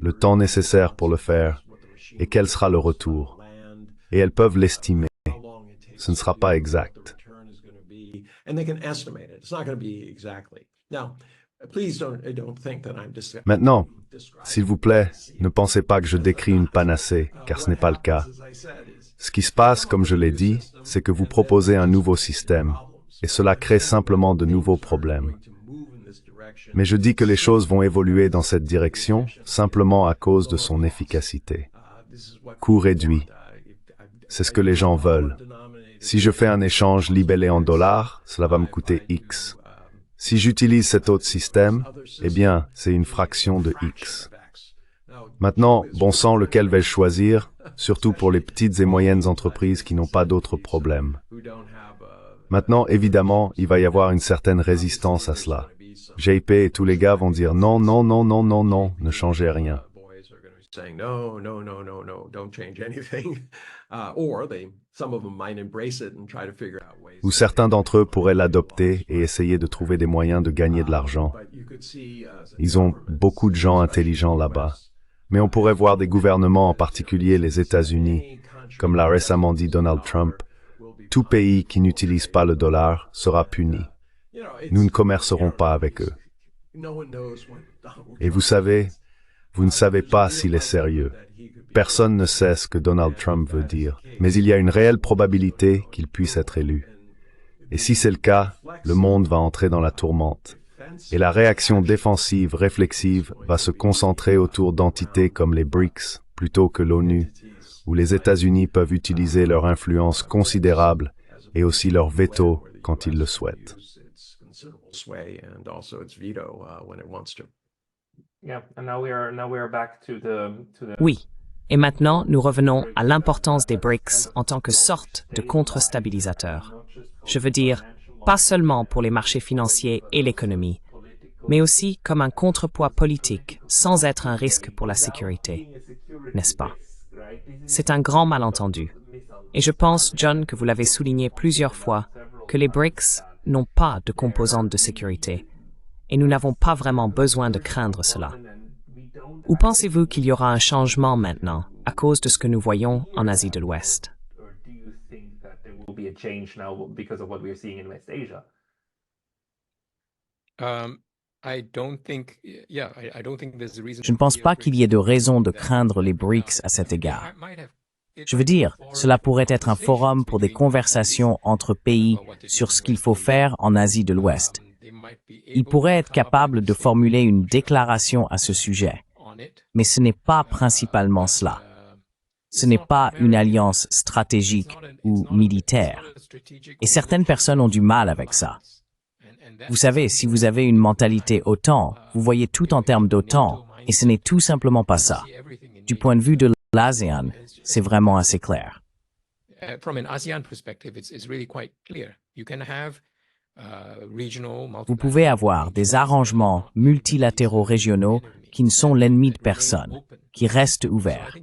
le temps nécessaire pour le faire, et quel sera le retour. Et elles peuvent l'estimer. Ce ne sera pas exact. Maintenant, s'il vous plaît, ne pensez pas que je décris une panacée, car ce n'est pas le cas. Ce qui se passe, comme je l'ai dit, c'est que vous proposez un nouveau système, et cela crée simplement de nouveaux problèmes. Mais je dis que les choses vont évoluer dans cette direction, simplement à cause de son efficacité. Coût réduit. C'est ce que les gens veulent. Si je fais un échange libellé en dollars, cela va me coûter X. Si j'utilise cet autre système, eh bien, c'est une fraction de X. Maintenant, bon sang, lequel vais-je choisir, surtout pour les petites et moyennes entreprises qui n'ont pas d'autres problèmes. Maintenant, évidemment, il va y avoir une certaine résistance à cela. JP et tous les gars vont dire non, non, non, non, non, non, ne changez rien. saying no, no, no, no, no, don't change anything, or some of them might embrace it and try to figure out ways. Ou certains d'entre eux pourraient l'adopter et essayer de trouver des moyens de gagner de l'argent. Ils ont beaucoup de gens intelligents là-bas. Mais on pourrait voir des gouvernements, en particulier les États-Unis, comme l'a récemment dit Donald Trump, tout pays qui n'utilise pas le dollar sera puni. Nous ne commercerons pas avec eux. Et vous savez, vous ne savez pas s'il est sérieux. Personne ne sait ce que Donald Trump veut dire, mais il y a une réelle probabilité qu'il puisse être élu. Et si c'est le cas, le monde va entrer dans la tourmente. Et la réaction défensive réflexive va se concentrer autour d'entités comme les BRICS plutôt que l'ONU, où les États-Unis peuvent utiliser leur influence considérable et aussi leur veto quand ils le souhaitent. Oui. Et maintenant, nous revenons à l'importance des BRICS en tant que sorte de contre-stabilisateur. Je veux dire, pas seulement pour les marchés financiers et l'économie, mais aussi comme un contrepoids politique sans être un risque pour la sécurité, n'est-ce pas? C'est un grand malentendu. Et je pense, John, que vous l'avez souligné plusieurs fois, que les BRICS n'ont pas de composante de sécurité, et nous n'avons pas vraiment besoin de craindre cela. Ou pensez-vous qu'il y aura un changement maintenant à cause de ce que nous voyons en Asie de l'Ouest? Je ne pense pas qu'il y ait de raison de craindre les BRICS à cet égard. Je veux dire, cela pourrait être un forum pour des conversations entre pays sur ce qu'il faut faire en Asie de l'Ouest. Ils pourraient être capables de formuler une déclaration à ce sujet, mais ce n'est pas principalement cela. Ce n'est pas une alliance stratégique ou militaire. Et certaines personnes ont du mal avec ça. Vous savez, si vous avez une mentalité OTAN, vous voyez tout en termes d'OTAN, et ce n'est tout simplement pas ça. Du point de vue de l'ASEAN, c'est vraiment assez clair. Vous pouvez avoir des arrangements multilatéraux régionaux qui ne sont l'ennemi de personne, qui restent ouverts.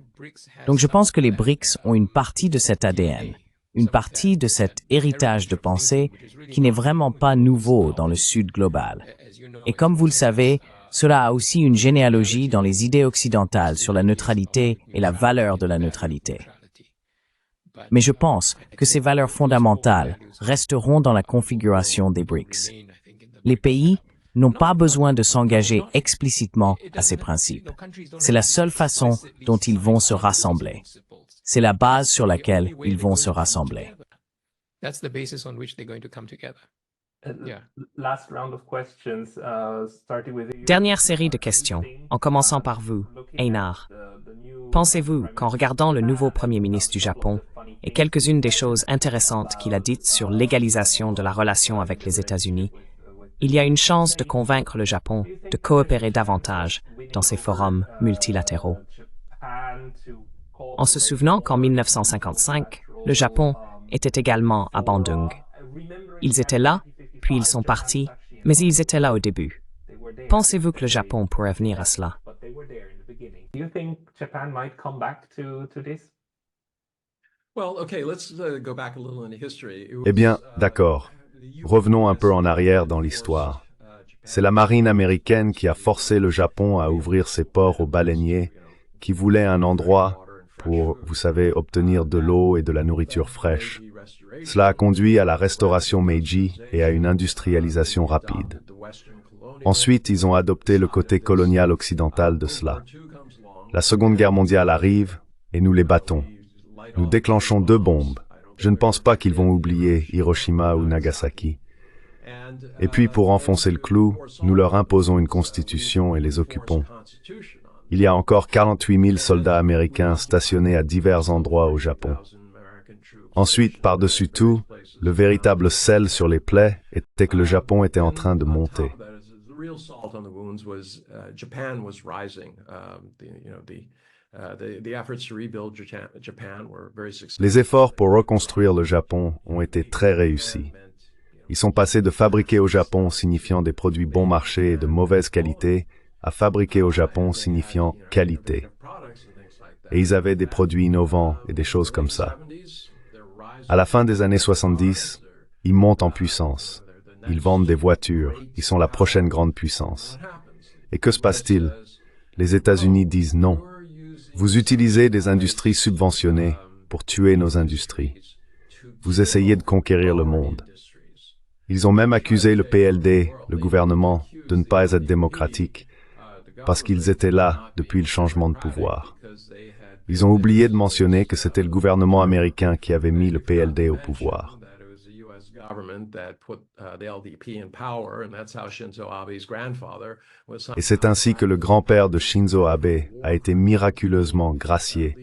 Donc je pense que les BRICS ont une partie de cet ADN, une partie de cet héritage de pensée qui n'est vraiment pas nouveau dans le Sud global. Et comme vous le savez, cela a aussi une généalogie dans les idées occidentales sur la neutralité et la valeur de la neutralité. Mais je pense que ces valeurs fondamentales resteront dans la configuration des BRICS. Les pays n'ont pas besoin de s'engager explicitement à ces principes. C'est la seule façon dont ils vont se rassembler. C'est la base sur laquelle ils vont se rassembler. Dernière série de questions, en commençant par vous, Einar. Pensez-vous qu'en regardant le nouveau Premier ministre du Japon et quelques-unes des choses intéressantes qu'il a dites sur l'égalisation de la relation avec les États-Unis, il y a une chance de convaincre le Japon de coopérer davantage dans ces forums multilatéraux? En se souvenant qu'en 1955, le Japon était également à Bandung. Ils étaient là, puis ils sont partis, mais ils étaient là au début. Pensez-vous que le Japon pourrait venir à cela? Eh bien, d'accord. Revenons un peu en arrière dans l'histoire. C'est la marine américaine qui a forcé le Japon à ouvrir ses ports aux baleiniers qui voulaient un endroit pour, vous savez, obtenir de l'eau et de la nourriture fraîche. Cela a conduit à la restauration Meiji et à une industrialisation rapide. Ensuite, ils ont adopté le côté colonial occidental de cela. La Seconde Guerre mondiale arrive et nous les battons. Nous déclenchons 2 bombes. Je ne pense pas qu'ils vont oublier Hiroshima ou Nagasaki. Et puis, pour enfoncer le clou, nous leur imposons une constitution et les occupons. Il y a encore 48 000 soldats américains stationnés à divers endroits au Japon. Ensuite, par-dessus tout, le véritable sel sur les plaies était que le Japon était en train de monter. Les efforts pour reconstruire le Japon ont été très réussis. Ils sont passés de fabriquer au Japon signifiant des produits bon marché et de mauvaise qualité à fabriquer au Japon signifiant qualité. et ils avaient des produits innovants et des choses comme ça. À la fin des années 70, ils montent en puissance. Ils vendent des voitures, ils sont la prochaine grande puissance. Et que se passe-t-il? Les États-Unis disent non. Vous utilisez des industries subventionnées pour tuer nos industries. Vous essayez de conquérir le monde. Ils ont même accusé le PLD, le gouvernement, de ne pas être démocratique, parce qu'ils étaient là depuis le changement de pouvoir. Ils ont oublié de mentionner que c'était le gouvernement américain qui avait mis le PLD au pouvoir. Et c'est ainsi que le grand-père de Shinzo Abe a été miraculeusement gracié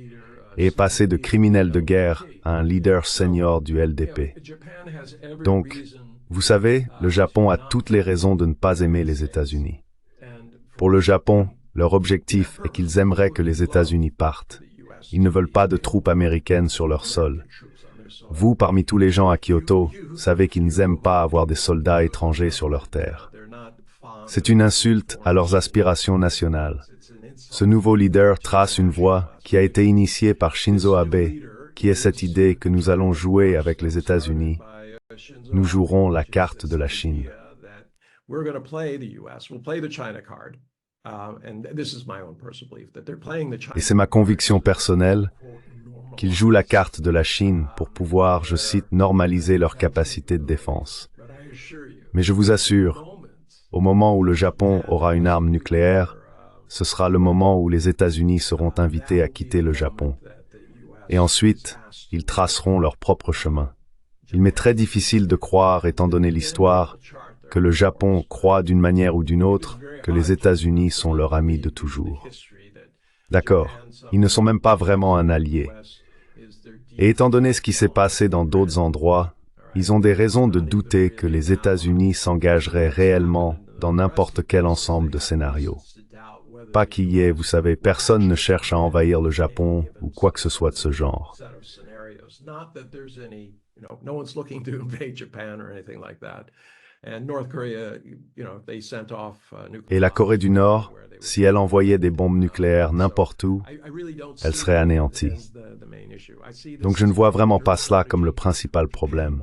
et est passé de criminel de guerre à un leader senior du LDP. Donc, vous savez, le Japon a toutes les raisons de ne pas aimer les États-Unis. Pour le Japon, leur objectif est qu'ils aimeraient que les États-Unis partent. Ils ne veulent pas de troupes américaines sur leur sol. Vous, parmi tous les gens à Kyoto, savez qu'ils n'aiment pas avoir des soldats étrangers sur leur terre. C'est une insulte à leurs aspirations nationales. Ce nouveau leader trace une voie qui a été initiée par Shinzo Abe, qui est cette idée que nous allons jouer avec les États-Unis. Nous jouerons la carte de la Chine. Et c'est ma conviction personnelle qu'ils jouent la carte de la Chine pour pouvoir, je cite, normaliser leur capacité de défense. Mais je vous assure, au moment où le Japon aura une arme nucléaire, ce sera le moment où les États-Unis seront invités à quitter le Japon. Et ensuite, ils traceront leur propre chemin. Il m'est très difficile de croire, étant donné l'histoire, que le Japon croit d'une manière ou d'une autre que les États-Unis sont leurs amis de toujours. D'accord, ils ne sont même pas vraiment un allié. Et étant donné ce qui s'est passé dans d'autres endroits, ils ont des raisons de douter que les États-Unis s'engageraient réellement dans n'importe quel ensemble de scénarios. Pas qu'il y ait, vous savez, personne ne cherche à envahir le Japon ou quoi que ce soit de ce genre. Et la Corée du Nord, si elle envoyait des bombes nucléaires n'importe où, elle serait anéantie. Donc je ne vois vraiment pas cela comme le principal problème.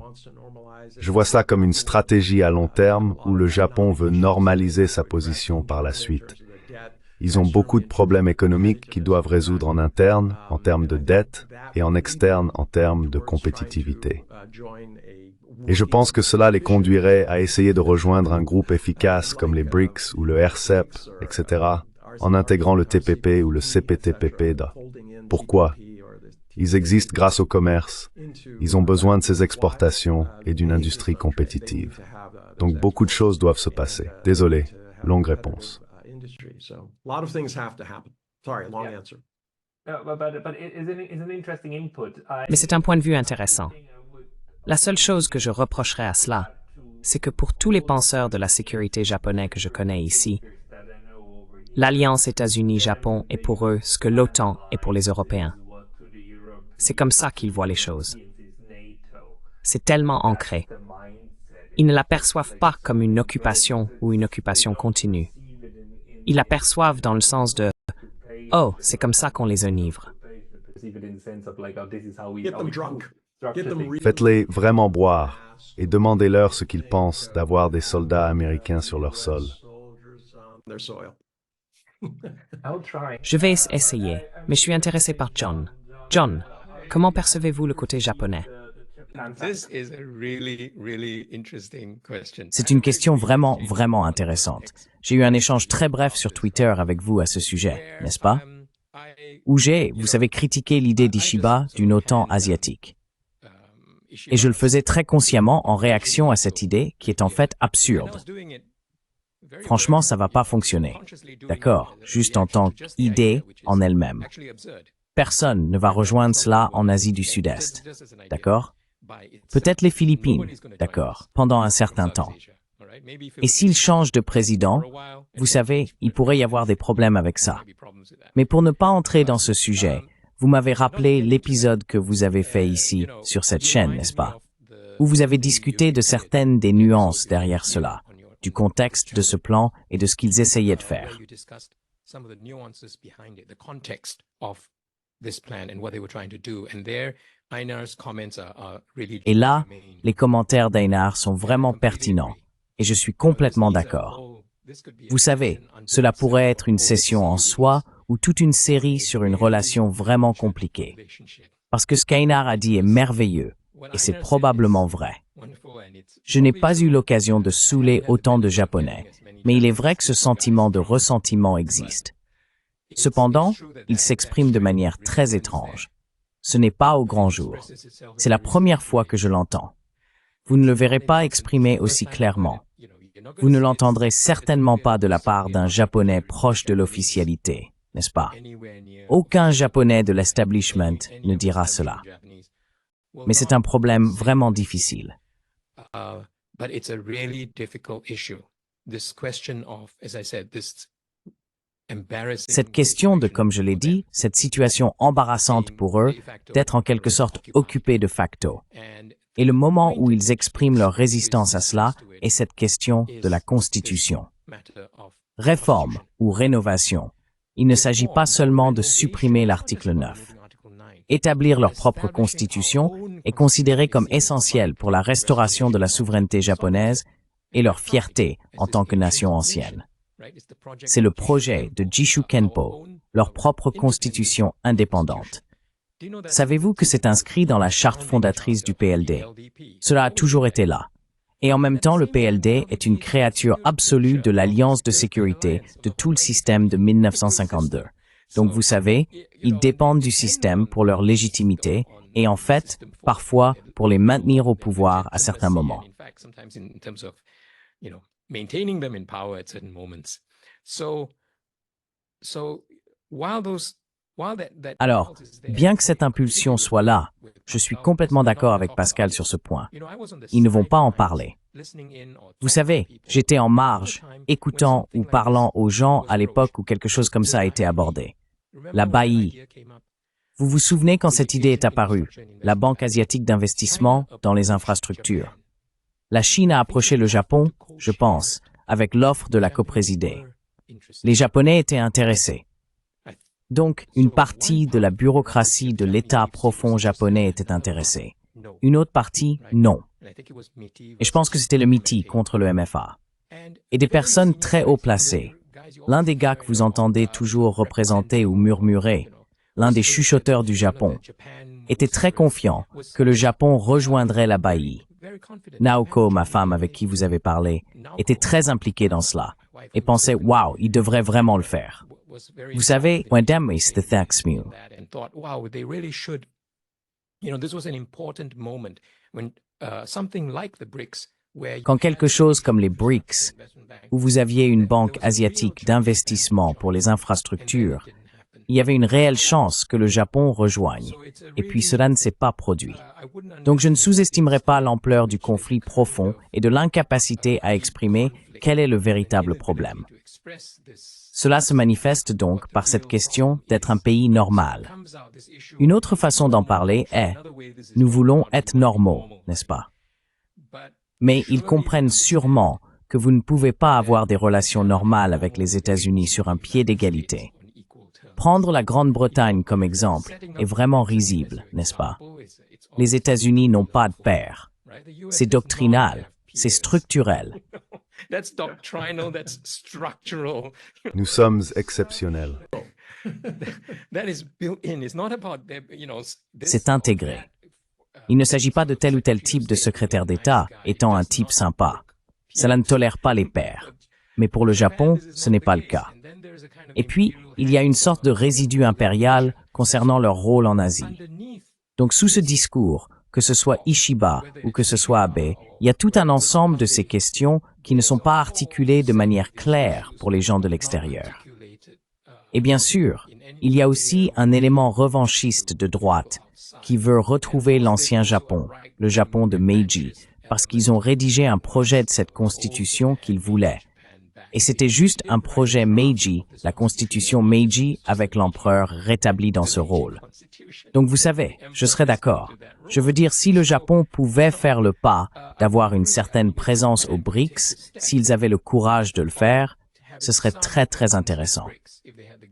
Je vois ça comme une stratégie à long terme où le Japon veut normaliser sa position par la suite. Ils ont beaucoup de problèmes économiques qu'ils doivent résoudre en interne, en termes de dette, et en externe, en termes de compétitivité. Et je pense que cela les conduirait à essayer de rejoindre un groupe efficace comme les BRICS ou le RCEP, etc., en intégrant le TPP ou le CPTPP. Pourquoi? Ils existent grâce au commerce. Ils ont besoin de ces exportations et d'une industrie compétitive. Donc beaucoup de choses doivent se passer. Désolé, longue réponse. Mais c'est un point de vue intéressant. La seule chose que je reprocherais à cela, c'est que pour tous les penseurs de la sécurité japonais que je connais ici, l'alliance États-Unis-Japon est pour eux ce que l'OTAN est pour les Européens. C'est comme ça qu'ils voient les choses. C'est tellement ancré. Ils ne l'aperçoivent pas comme une occupation ou une occupation continue. Ils l'aperçoivent dans le sens de « Oh, c'est comme ça qu'on les enivre ». Faites-les vraiment boire et demandez-leur ce qu'ils pensent d'avoir des soldats américains sur leur sol. Je vais essayer, mais je suis intéressé par John. John, comment percevez-vous le côté japonais? C'est une question vraiment intéressante. J'ai eu un échange très bref sur Twitter avec vous à ce sujet, n'est-ce pas? Où vous savez, critiqué l'idée d'Ishiba d'une OTAN asiatique. Et je le faisais très consciemment en réaction à cette idée qui est en fait absurde. Franchement, ça va pas fonctionner. D'accord? Juste en tant qu'idée en elle-même. Personne ne va rejoindre cela en Asie du Sud-Est. D'accord? Peut-être les Philippines. D'accord? Pendant un certain temps. Et s'il change de président, vous savez, il pourrait y avoir des problèmes avec ça. Mais pour ne pas entrer dans ce sujet, vous m'avez rappelé l'épisode que vous avez fait ici, sur cette chaîne, n'est-ce pas? Où vous avez discuté de certaines des nuances derrière cela, du contexte de ce plan et de ce qu'ils essayaient de faire. this plan and what they were trying to do. And there, Einar's comments are really Et là, les commentaires d'Einar sont vraiment pertinents, et je suis complètement d'accord. Vous savez, cela pourrait être une session en soi ou toute une série sur une relation vraiment compliquée. Parce que ce qu'Einar a dit est merveilleux, et c'est probablement vrai. Je n'ai pas eu l'occasion de saouler autant de Japonais, mais il est vrai que ce sentiment de ressentiment existe. Cependant, il s'exprime de manière très étrange. Ce n'est pas au grand jour. C'est la première fois que je l'entends. Vous ne le verrez pas exprimé aussi clairement. Vous ne l'entendrez certainement pas de la part d'un Japonais proche de l'officialité, n'est-ce pas? Aucun Japonais de l'establishment ne dira cela. Mais c'est un problème vraiment difficile. Cette question de, comme je l'ai dit, cette situation embarrassante pour eux, d'être en quelque sorte occupés de facto. Et le moment où ils expriment leur résistance à cela est cette question de la Constitution. Réforme ou rénovation. Il ne s'agit pas seulement de supprimer l'article 9. Établir leur propre constitution est considéré comme essentiel pour la restauration de la souveraineté japonaise et leur fierté en tant que nation ancienne. C'est le projet de Jishu Kenpo, leur propre constitution indépendante. Savez-vous que c'est inscrit dans la charte fondatrice du PLD? Cela a toujours été là. Et en même temps, le PLD est une créature absolue de l'Alliance de sécurité de tout le système de 1952. Donc vous savez, ils dépendent du système pour leur légitimité et en fait, parfois, pour les maintenir au pouvoir à certains moments. Alors, bien que cette impulsion soit là, je suis complètement d'accord avec Pascal sur ce point. Ils ne vont pas en parler. Vous savez, j'étais en marge, écoutant ou parlant aux gens à l'époque où quelque chose comme ça a été abordé. La BAI. Vous vous souvenez quand cette idée est apparue, la Banque asiatique d'investissement dans les infrastructures. La Chine a approché le Japon, je pense, avec l'offre de la coprésider. Les Japonais étaient intéressés. Donc, une partie de la bureaucratie de l'État profond japonais était intéressée. Une autre partie, non. Et je pense que c'était le MITI contre le MFA. Et des personnes très haut placées. L'un des gars que vous entendez toujours représenter ou murmurer, l'un des chuchoteurs du Japon, était très confiant que le Japon rejoindrait la BAI. Naoko, ma femme avec qui vous avez parlé, était très impliquée dans cela et pensait « Wow, il devrait vraiment le faire ». Vous savez, quand quelque chose comme les BRICS, où vous aviez une banque asiatique d'investissement pour les infrastructures, il y avait une réelle chance que le Japon rejoigne, et puis cela ne s'est pas produit. Donc je ne sous-estimerai pas l'ampleur du conflit profond et de l'incapacité à exprimer quel est le véritable problème. Cela se manifeste donc par cette question d'être un pays normal. Une autre façon d'en parler est « nous voulons être normaux », n'est-ce pas? Mais ils comprennent sûrement que vous ne pouvez pas avoir des relations normales avec les États-Unis sur un pied d'égalité. Prendre la Grande-Bretagne comme exemple est vraiment risible, n'est-ce pas? Les États-Unis n'ont pas de père. C'est doctrinal, c'est structurel. Nous sommes exceptionnels. C'est intégré. Il ne s'agit pas de tel ou tel type de secrétaire d'État étant un type sympa. Cela ne tolère pas les pairs. Mais pour le Japon, ce n'est pas le cas. Et puis, il y a une sorte de résidu impérial concernant leur rôle en Asie. Donc sous ce discours, que ce soit Ishiba ou que ce soit Abe, il y a tout un ensemble de ces questions qui ne sont pas articulées de manière claire pour les gens de l'extérieur. Et bien sûr, il y a aussi un élément revanchiste de droite qui veut retrouver l'ancien Japon, le Japon de Meiji, parce qu'ils ont rédigé un projet de cette constitution qu'ils voulaient. Et c'était juste un projet Meiji, la constitution Meiji avec l'empereur rétabli dans ce rôle. Donc vous savez, je serais d'accord. Je veux dire, si le Japon pouvait faire le pas d'avoir une certaine présence aux BRICS, s'ils avaient le courage de le faire, ce serait très très intéressant.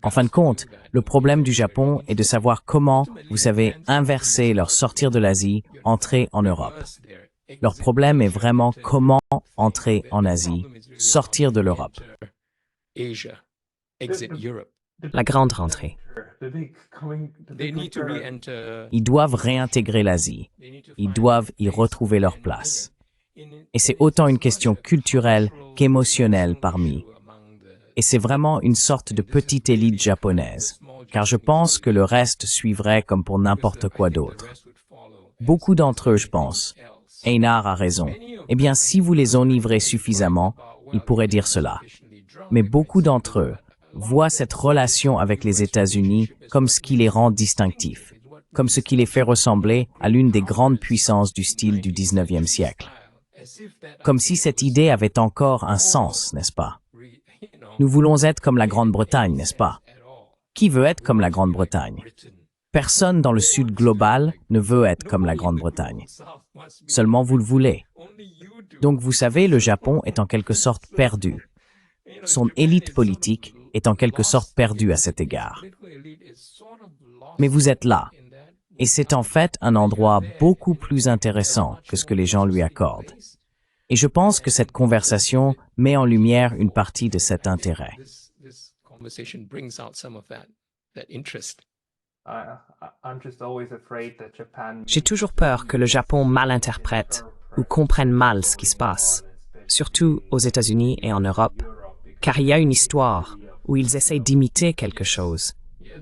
En fin de compte, le problème du Japon est de savoir comment, vous savez, inverser leur sortir de l'Asie, entrer en Europe. Leur problème est vraiment comment entrer en Asie, sortir de l'Europe. La grande rentrée. Ils doivent réintégrer l'Asie. Ils doivent y retrouver leur place. Et c'est autant une question culturelle qu'émotionnelle parmi. Et c'est vraiment une sorte de petite élite japonaise, car je pense que le reste suivrait comme pour n'importe quoi d'autre. Beaucoup d'entre eux, je pense. Einar a raison. Eh bien, si vous les enivrez suffisamment, ils pourraient dire cela. Mais beaucoup d'entre eux voient cette relation avec les États-Unis comme ce qui les rend distinctifs, comme ce qui les fait ressembler à l'une des grandes puissances du style du 19e siècle. Comme si cette idée avait encore un sens, n'est-ce pas? Nous voulons être comme la Grande-Bretagne, n'est-ce pas? Qui veut être comme la Grande-Bretagne? Personne dans le Sud global ne veut être comme la Grande-Bretagne. Seulement vous le voulez. Donc vous savez, le Japon est en quelque sorte perdu. Son élite politique est en quelque sorte perdue à cet égard. Mais vous êtes là. Et c'est en fait un endroit beaucoup plus intéressant que ce que les gens lui accordent. Et je pense que cette conversation met en lumière une partie de cet intérêt. J'ai toujours peur que le Japon mal interprète ou comprenne mal ce qui se passe, surtout aux États-Unis et en Europe, car il y a une histoire où ils essayent d'imiter quelque chose,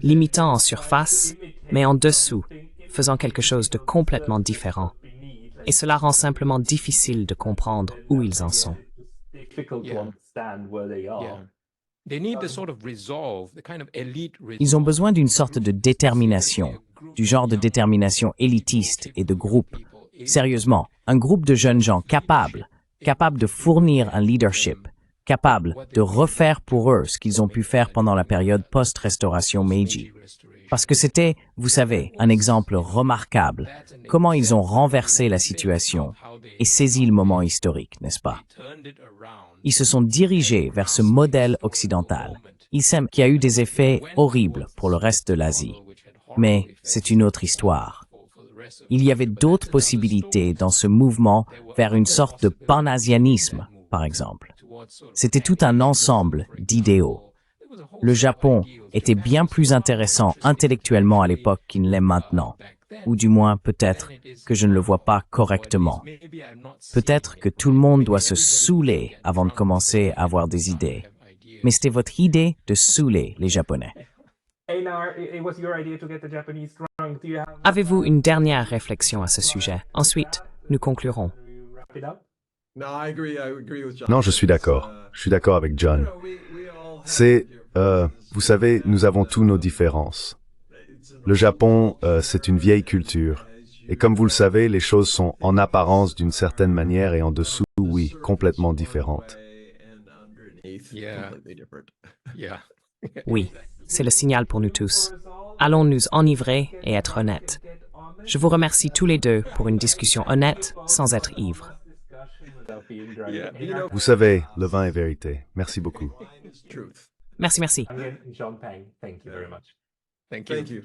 l'imitant en surface, mais en dessous, faisant quelque chose de complètement différent. Et cela rend simplement difficile de comprendre où ils en sont. Ils ont besoin d'une sorte de détermination, du genre de détermination élitiste et de groupe. Sérieusement, un groupe de jeunes gens capables de fournir un leadership, capables de refaire pour eux ce qu'ils ont pu faire pendant la période post-restauration Meiji. Parce que c'était, vous savez, un exemple remarquable, comment ils ont renversé la situation et saisi le moment historique, n'est-ce pas? Ils se sont dirigés vers ce modèle occidental. Il semble qu'il y a eu des effets horribles pour le reste de l'Asie. Mais c'est une autre histoire. Il y avait d'autres possibilités dans ce mouvement vers une sorte de panasianisme, par exemple. C'était tout un ensemble d'idéaux. Le Japon était bien plus intéressant intellectuellement à l'époque qu'il ne l'est maintenant. Ou du moins, peut-être que je ne le vois pas correctement. Peut-être que tout le monde doit se saouler avant de commencer à avoir des idées. Mais c'était votre idée de saouler les Japonais. Avez-vous une dernière réflexion à ce sujet? Ensuite, nous conclurons. Non, je suis d'accord. Je suis d'accord avec John. Vous savez, nous avons tous nos différences. Le Japon, c'est une vieille culture. Et comme vous le savez, les choses sont en apparence d'une certaine manière et en dessous, oui, complètement différentes. Oui, c'est le signal pour nous tous. Allons nous enivrer et être honnêtes. Je vous remercie tous les deux pour une discussion honnête sans être ivre. Vous savez, le vin est vérité. Merci beaucoup. Merci, merci. Thank you.